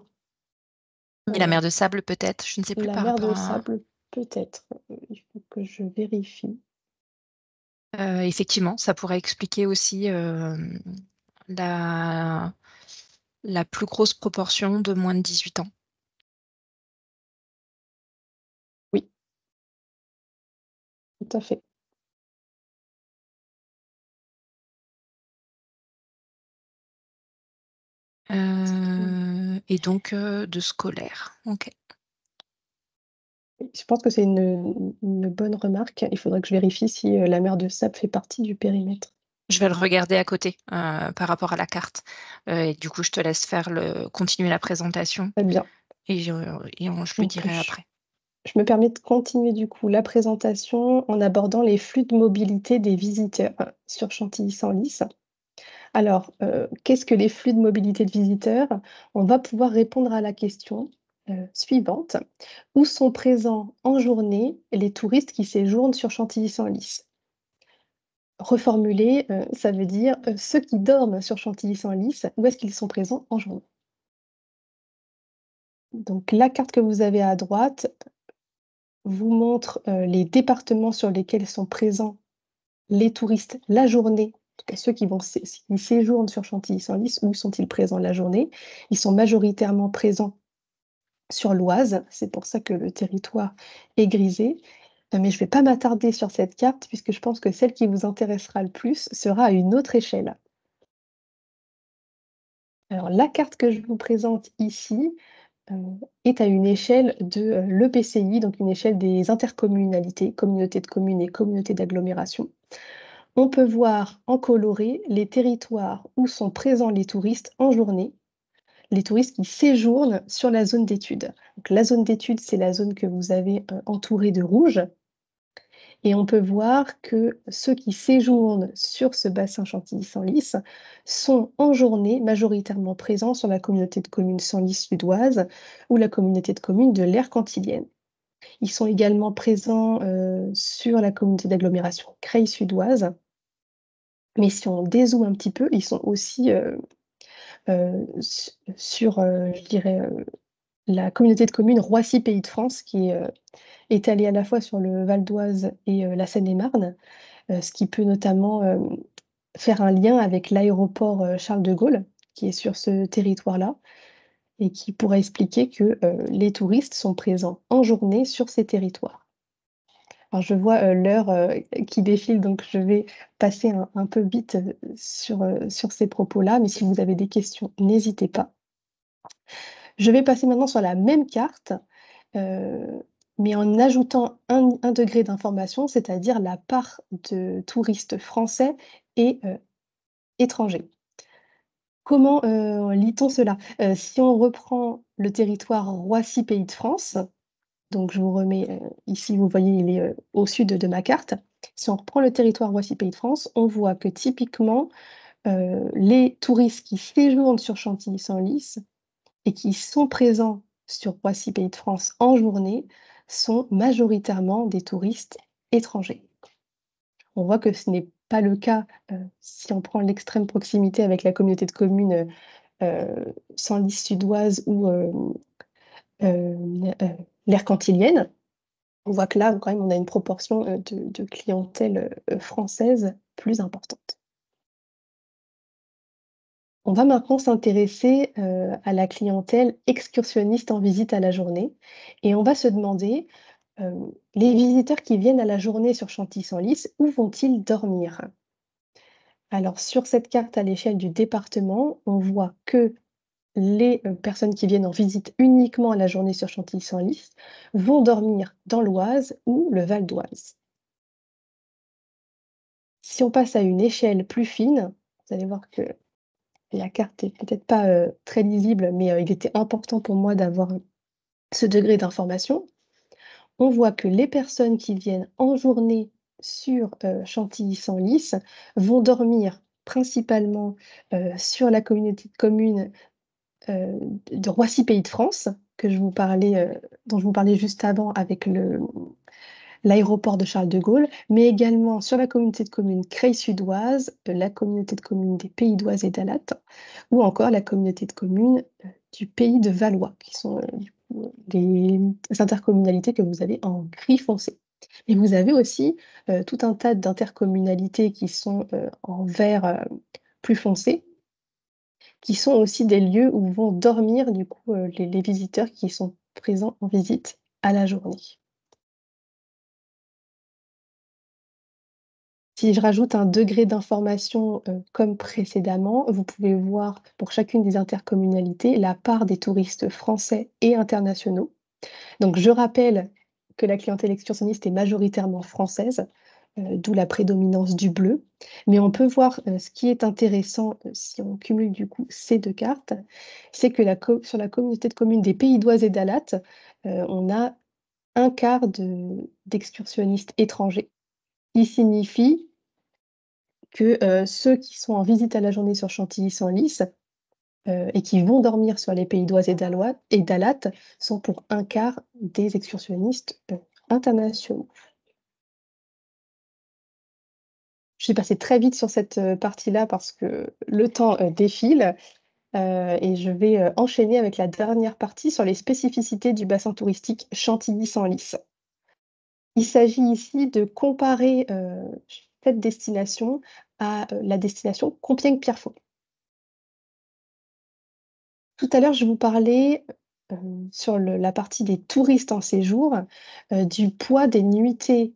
et la mer de sable peut-être, je ne sais plus La par mer rapport de à... sable, peut-être. Il faut que je vérifie. Effectivement, ça pourrait expliquer aussi la, la plus grosse proportion de moins de 18 ans. Oui, tout à fait. Et donc de scolaire. Ok. Je pense que c'est une bonne remarque. Il faudrait que je vérifie si, la mer de sable fait partie du périmètre. Je vais le regarder à côté par rapport à la carte. Et du coup, je te laisse continuer la présentation Très bien. je le Donc dirai après. je me permets de continuer du coup la présentation en abordant les flux de mobilité des visiteurs sur Chantilly-Senlis. Alors, qu'est-ce que les flux de mobilité de visiteurs? On va pouvoir répondre à la question, suivante: où sont présents en journée les touristes qui séjournent sur Chantilly-Senlis? Reformulé, ça veut dire, ceux qui dorment sur Chantilly-Senlis, où est-ce qu'ils sont présents en journée? Donc la carte que vous avez à droite vous montre, les départements sur lesquels sont présents les touristes la journée, en tout cas ceux qui séjournent sur Chantilly-Senlis, où sont-ils présents la journée? Ils sont majoritairement présents sur l'Oise, c'est pour ça que le territoire est grisé. Mais je ne vais pas m'attarder sur cette carte puisque je pense que celle qui vous intéressera le plus sera à une autre échelle. Alors la carte que je vous présente ici, heu, est à une échelle de, l'EPCI, donc une échelle des intercommunalités, communautés de communes et communautés d'agglomération. On peut voir en coloré les territoires où sont présents les touristes en journée, les touristes qui séjournent sur la zone d'étude. Donc la zone d'étude, c'est la zone que vous avez, entourée de rouge et on peut voir que ceux qui séjournent sur ce bassin Chantilly-Senlis sont en journée majoritairement présents sur la communauté de communes Senlis Sudoise ou la communauté de communes de l'Aire cantilienne. Ils sont également présents, sur la communauté d'agglomération Creil Sudoise. Mais si on dézoome un petit peu, ils sont aussi, sur, je dirais, la communauté de communes Roissy Pays de France qui est étalée à la fois sur le Val d'Oise et la Seine-et-Marne, ce qui peut notamment, faire un lien avec l'aéroport, Charles de Gaulle, qui est sur ce territoire-là et qui pourrait expliquer que, les touristes sont présents en journée sur ces territoires. Alors je vois, l'heure, qui défile, donc je vais passer un peu vite, sur ces propos-là, mais si vous avez des questions, n'hésitez pas. Je vais passer maintenant sur la même carte, mais en ajoutant un degré d'information, c'est-à-dire la part de touristes français et étrangers. Comment, lit-on cela? Si on reprend le territoire Roissy Pays de France, donc je vous remets, ici vous voyez il est, au sud de ma carte. Si on reprend le territoire Roissy Pays de France, on voit que typiquement, les touristes qui séjournent sur Chantilly-Senlis et qui sont présents sur Roissy Pays de France en journée sont majoritairement des touristes étrangers. On voit que ce n'est pas le cas, si on prend l'extrême proximité avec la communauté de communes, Senlis Sudoise ou l'aire cantilienne. On voit que là, quand même, on a une proportion de clientèle française plus importante. On va maintenant s'intéresser à la clientèle excursionniste en visite à la journée et on va se demander, les visiteurs qui viennent à la journée sur Chantilly-Senlis, où vont-ils dormir? Alors sur cette carte à l'échelle du département, on voit que les personnes qui viennent en visite uniquement à la journée sur Chantilly-Senlis vont dormir dans l'Oise ou le Val d'Oise. Si on passe à une échelle plus fine, vous allez voir que la carte est peut-être pas, très lisible, mais il était important pour moi d'avoir ce degré d'information. On voit que les personnes qui viennent en journée sur, Chantilly-Senlis vont dormir principalement, sur la communauté de communes, de Roissy Pays de France, que je vous parlais, dont je vous parlais juste avant avec l'aéroport de Charles de Gaulle, mais également sur la communauté de communes Creil-Sudoise, la communauté de communes des Pays d'Oise et d'Alat, ou encore la communauté de communes, du Pays de Valois, qui sont, du coup, des intercommunalités que vous avez en gris foncé. Et vous avez aussi, tout un tas d'intercommunalités qui sont, en vert, plus foncé, qui sont aussi des lieux où vont dormir du coup, les visiteurs qui sont présents en visite à la journée. Si je rajoute un degré d'information, comme précédemment, vous pouvez voir pour chacune des intercommunalités la part des touristes français et internationaux. Donc je rappelle que la clientèle excursionniste est majoritairement française, d'où la prédominance du bleu. Mais on peut voir, ce qui est intéressant, si on cumule du coup ces 2 cartes, c'est que sur la communauté de communes des Pays d'Oise et d'Alat, on a un quart d'excursionnistes étrangers, qui signifie que, ceux qui sont en visite à la journée sur Chantilly-Senlis, et qui vont dormir sur les Pays d'Oise et d'Alat sont pour un quart des excursionnistes, internationaux. Je suis passée très vite sur cette, partie-là parce que le temps, défile, et je vais, enchaîner avec la dernière partie sur les spécificités du bassin touristique Chantilly-Senlis. Il s'agit ici de comparer, cette destination à, la destination Compiègne-Pierrefonds. Tout à l'heure, je vous parlais, sur la partie des touristes en séjour, du poids des nuitées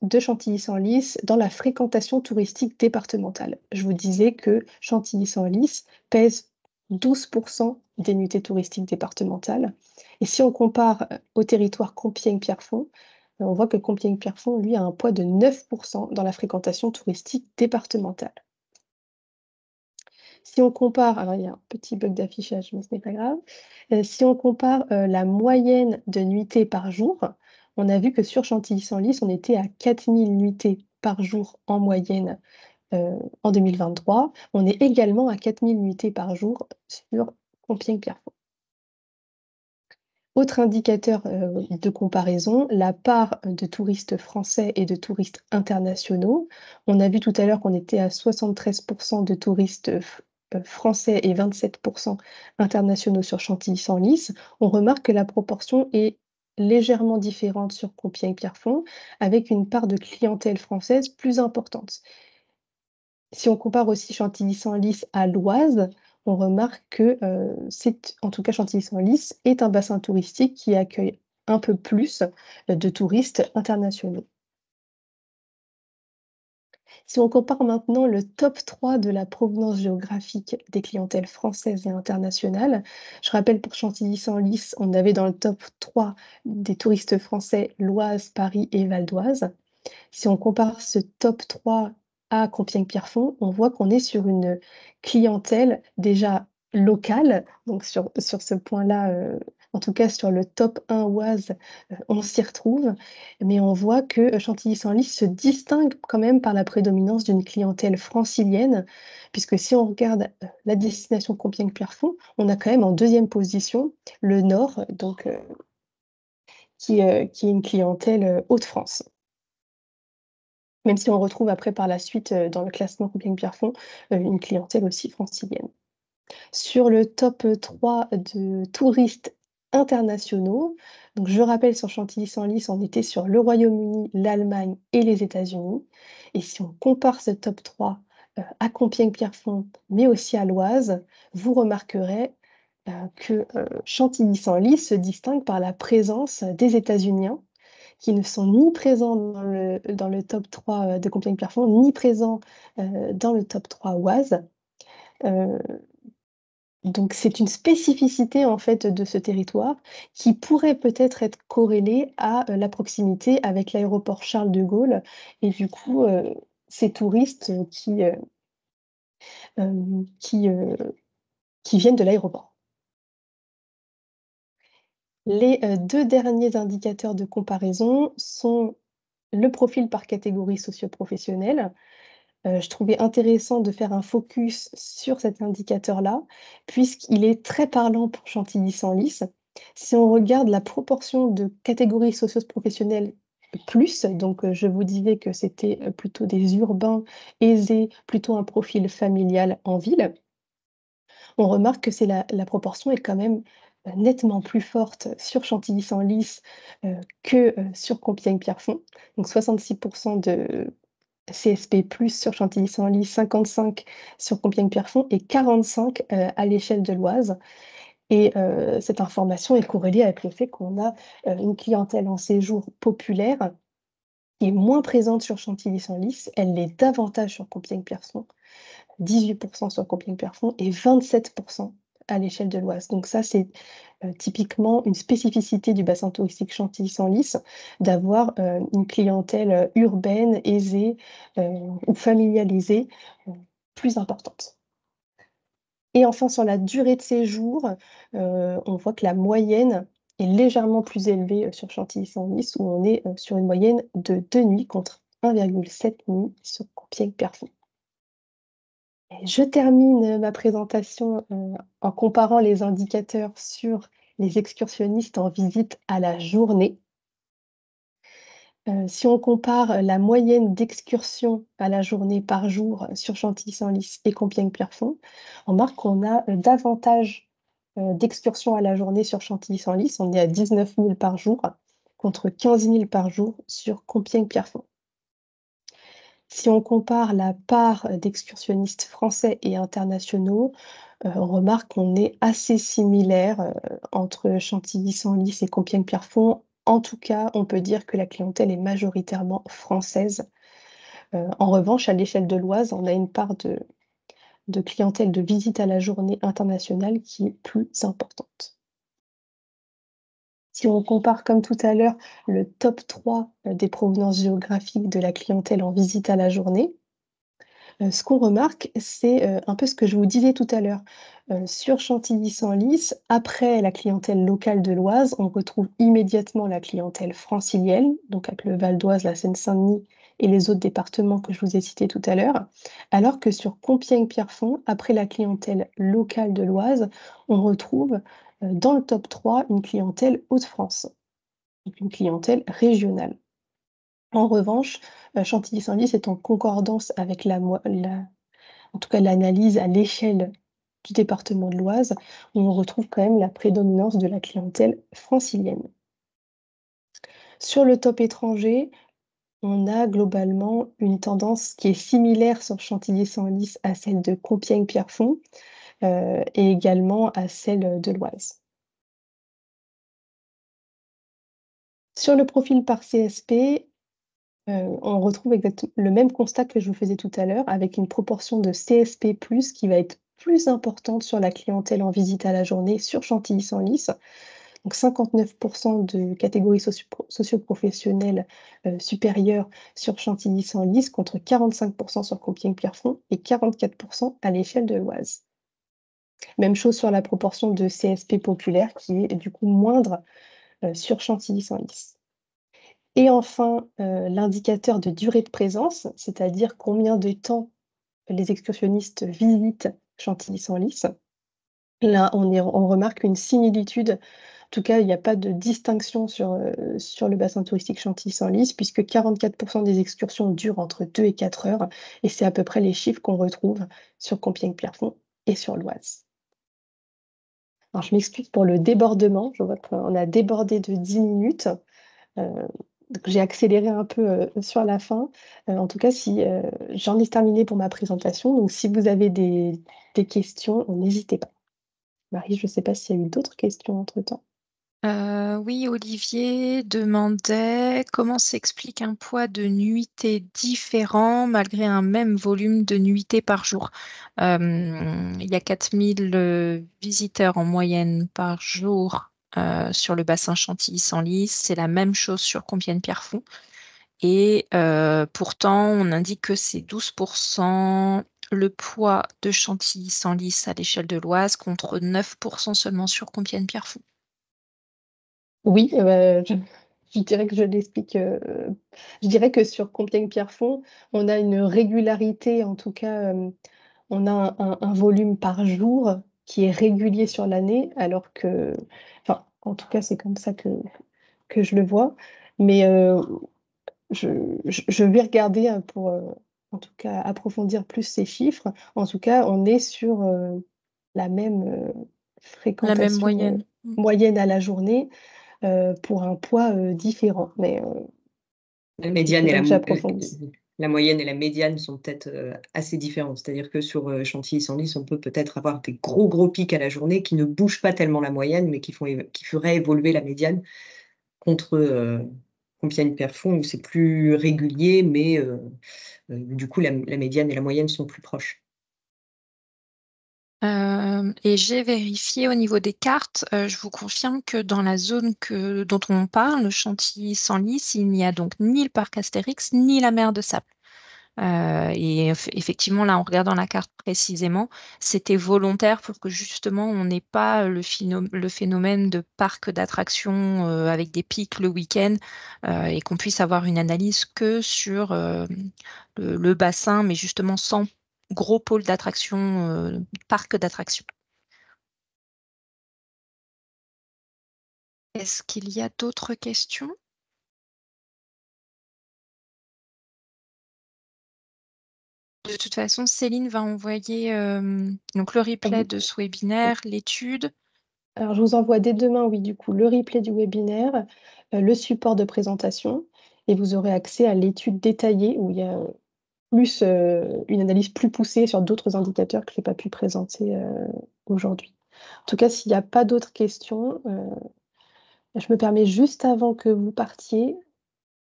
de Chantilly-Senlis dans la fréquentation touristique départementale. Je vous disais que Chantilly-Senlis pèse 12 des nuitées touristiques départementales et si on compare, au territoire Compiègne-Pierrefonds, on voit que Compiègne-Pierrefonds, lui, a un poids de 9 dans la fréquentation touristique départementale. Si on compare, alors il y a un petit bug d'affichage, mais ce n'est pas grave. Si on compare, la moyenne de nuitées par jour, on a vu que sur Chantilly-Senlis, on était à 4 000 nuitées par jour en moyenne, en 2023. On est également à 4 000 nuitées par jour sur Compiègne-Pierrefonds. Autre indicateur, de comparaison, la part de touristes français et de touristes internationaux. On a vu tout à l'heure qu'on était à 73 de touristes français et 27% internationaux sur Chantilly-Senlis, on remarque que la proportion est légèrement différente sur Compiègne-Pierrefonds, avec une part de clientèle française plus importante. Si on compare aussi Chantilly-Senlis à l'Oise, on remarque que, en tout cas Chantilly-Senlis est un bassin touristique qui accueille un peu plus, de touristes internationaux. Si on compare maintenant le top 3 de la provenance géographique des clientèles françaises et internationales, je rappelle pour Chantilly-Senlis, on avait dans le top 3 des touristes français l'Oise, Paris et Val d'Oise. Si on compare ce top 3 à Compiègne-Pierrefonds, on voit qu'on est sur une clientèle déjà locale. Donc sur ce point-là, en tout cas sur le top 1 Oise, on s'y retrouve. Mais on voit que Chantilly-Senlis se distingue quand même par la prédominance d'une clientèle francilienne, puisque si on regarde, la destination Compiègne-Pierrefonds, on a quand même en 2e position le Nord, donc qui est une clientèle, Hauts-de-France. Même si on retrouve après par la suite, dans le classement Compiègne-Pierrefonds, une clientèle aussi francilienne. Sur le top 3 de touristes internationaux, donc je rappelle sur Chantilly-Senlis, on était sur le Royaume-Uni, l'Allemagne et les États-Unis. Et si on compare ce top 3, à Compiègne-Pierrefonds, mais aussi à l'Oise, vous remarquerez, que, Chantilly-Senlis se distingue par la présence des États-Uniens qui ne sont ni présents dans le top 3 de Compiègne-Pierrefonds, ni présents dans le top 3 Oise. Euh, donc c'est une spécificité en fait de ce territoire qui pourrait peut-être être corrélée à la proximité avec l'aéroport Charles de Gaulle et du coup ces touristes euh, qui, euh, qui viennent de l'aéroport. Les 2 derniers indicateurs de comparaison sont le profil par catégorie socio-professionnelle. Je trouvais intéressant de faire un focus sur cet indicateur-là, puisqu'il est très parlant pour Chantilly-Senlis. Si on regarde la proportion de catégories socio-professionnelles plus, donc je vous disais que c'était, plutôt des urbains aisés, plutôt un profil familial en ville. On remarque que la proportion est quand même, nettement plus forte sur Chantilly-Senlis, que, sur Compiègne-Pierrefonds. Donc 66% de CSP+ sur Chantilly-Senlis, 55 sur Compiègne-Pierrefonds et 45, à l'échelle de l'Oise. Et cette information est corrélée avec le fait qu'on a, une clientèle en séjour populaire qui est moins présente sur Chantilly-Senlis. Elle l'est davantage sur Compiègne-Pierrefonds, 18% sur Compiègne-Pierrefonds et 27% à l'échelle de l'Oise. Donc ça, c'est typiquement une spécificité du bassin touristique Chantilly-Senlis, d'avoir une clientèle urbaine, aisée ou familialisée plus importante. Et enfin, sur la durée de séjour, on voit que la moyenne est légèrement plus élevée sur Chantilly-Senlis, où on est sur une moyenne de 2 nuits contre 1,7 nuits sur Compiègne-Pierrefonds. Je termine ma présentation en comparant les indicateurs sur les excursionnistes en visite à la journée. Si on compare la moyenne d'excursions à la journée par jour sur Chantilly-Senlis et Compiègne-Pierrefonds, on remarque qu'on a davantage d'excursions à la journée sur Chantilly-Senlis. On est à 19 000 par jour contre 15 000 par jour sur Compiègne-Pierrefonds. Si on compare la part d'excursionnistes français et internationaux, on remarque qu'on est assez similaire, entre Chantilly-Senlis et Compiègne-Pierrefonds. En tout cas, on peut dire que la clientèle est majoritairement française. En revanche, à l'échelle de l'Oise, on a une part de clientèle de visite à la journée internationale qui est plus importante. Si on compare comme tout à l'heure le top 3 des provenances géographiques de la clientèle en visite à la journée, ce qu'on remarque, c'est, un peu ce que je vous disais tout à l'heure. Sur Chantilly-Senlis, après la clientèle locale de l'Oise, on retrouve immédiatement la clientèle francilienne, donc avec le Val d'Oise, la Seine-Saint-Denis et les autres départements que je vous ai cités tout à l'heure. Alors que sur Compiègne-Pierrefonds, après la clientèle locale de l'Oise, on retrouve, dans le top 3 une clientèle Hauts-de-France, donc une clientèle régionale. En revanche, Chantilly-Senlis est en concordance avec en tout cas l'analyse à l'échelle du département de l'Oise, où on retrouve quand même la prédominance de la clientèle francilienne. Sur le top étranger, on a globalement une tendance qui est similaire sur Chantilly-Senlis à celle de Compiègne-Pierrefonds, et également à celle de l'Oise. Sur le profil par CSP, on retrouve le même constat que je vous faisais tout à l'heure, avec une proportion de CSP+, qui va être plus importante sur la clientèle en visite à la journée sur Chantilly-Senlis. Donc 59% de catégories socio-professionnelles supérieures sur Chantilly-Senlis, contre 45% sur Compiègne-Pierrefonds et 44% à l'échelle de l'Oise. Même chose sur la proportion de CSP populaire, qui est du coup moindre sur Chantilly-Senlis. Et enfin, l'indicateur de durée de présence, c'est-à-dire combien de temps les excursionnistes visitent Chantilly-Senlis. Là, on remarque une similitude. En tout cas, il n'y a pas de distinction sur le bassin touristique Chantilly-Senlis, puisque 44% des excursions durent entre 2 et 4 heures, et c'est à peu près les chiffres qu'on retrouve sur Compiègne-Pierrefonds et sur l'Oise. Alors, je m'excuse pour le débordement. Je vois qu'on a débordé de 10 minutes. Donc j'ai accéléré un peu sur la fin. En tout cas, j'en ai terminé pour ma présentation. Donc, si vous avez des questions, n'hésitez pas. Marie, je ne sais pas s'il y a eu d'autres questions entre-temps. Oui, Olivier demandait comment s'explique un poids de nuitées différent malgré un même volume de nuitées par jour. Il y a 4000 visiteurs en moyenne par jour sur le bassin Chantilly-Senlis. C'est la même chose sur Compiègne-Pierrefonds. Et pourtant, on indique que c'est 12% le poids de Chantilly-Senlis à l'échelle de l'Oise contre 9% seulement sur Compiègne-Pierrefonds. Oui, je dirais que je l'explique. Je dirais que sur Compiègne-Pierrefonds, on a une régularité, en tout cas, on a un volume par jour qui est régulier sur l'année, alors que, enfin, en tout cas, c'est comme ça que je le vois. Mais je vais regarder pour, en tout cas, approfondir plus ces chiffres. En tout cas, on est sur la même La même fréquentation moyenne. moyenne à la journée pour un poids différent. Mais La il médiane et faudrait que j'approfondisse. la moyenne et la médiane sont peut-être assez différentes. C'est-à-dire que sur Chantilly-Senlis, on peut peut-être avoir des gros pics à la journée qui ne bougent pas tellement la moyenne, mais qui feraient évoluer la médiane, contre Compiègne-Pierrefonds, où c'est plus régulier, mais du coup, la médiane et la moyenne sont plus proches. Et j'ai vérifié au niveau des cartes. Je vous confirme que dans la zone dont on parle, Chantilly-Senlis, il n'y a donc ni le parc Astérix, ni la mer de Sable. Et effectivement, là, en regardant la carte précisément, c'était volontaire pour que justement on n'ait pas le phénomène de parc d'attractions avec des pics le week-end et qu'on puisse avoir une analyse que sur le bassin, mais justement sans gros pôle d'attractions, parc d'attractions. Est-ce qu'il y a d'autres questions? De toute façon, Céline va envoyer donc le replay de ce webinaire, l'étude. Alors, je vous envoie dès demain, oui, du coup, le replay du webinaire, le support de présentation, et vous aurez accès à l'étude détaillée où il y a plus une analyse plus poussée sur d'autres indicateurs que je n'ai pas pu présenter aujourd'hui. En tout cas, s'il n'y a pas d'autres questions, je me permets juste avant que vous partiez.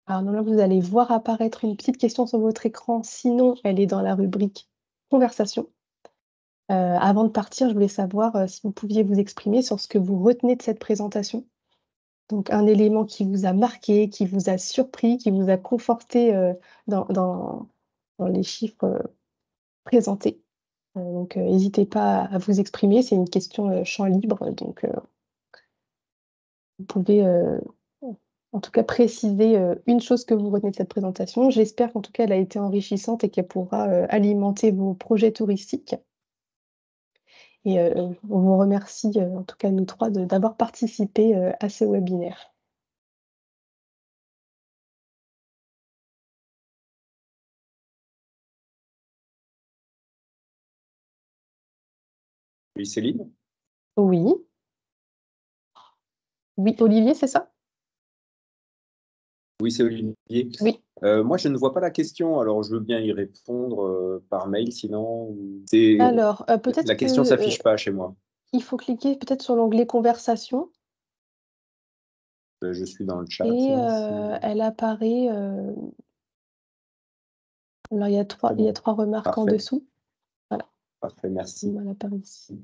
Alors, normalement, vous allez voir apparaître une petite question sur votre écran. Sinon, elle est dans la rubrique conversation. Avant de partir, je voulais savoir si vous pouviez vous exprimer sur ce que vous retenez de cette présentation. Donc, un élément qui vous a marqué, qui vous a surpris, qui vous a conforté dans les chiffres présentés. Donc, n'hésitez pas à vous exprimer. C'est une question champ libre. Donc, vous pouvez en tout cas préciser une chose que vous retenez de cette présentation. J'espère qu'en tout cas, elle a été enrichissante et qu'elle pourra alimenter vos projets touristiques. Et on vous remercie, en tout cas nous trois, d'avoir participé à ce webinaire. Oui, Céline? Oui. Oui, Olivier, c'est ça? Oui, c'est Olivier. Oui. Moi, je ne vois pas la question, alors je veux bien y répondre par mail, sinon. C'est... Alors, peut-être La question ne que s'affiche pas chez moi. il faut cliquer peut-être sur l'onglet conversation Je suis dans le chat. et Là, elle apparaît. Alors, il y a c'est bon. trois remarques en Parfait, dessous. Voilà, parfait, merci. elle apparaît ici.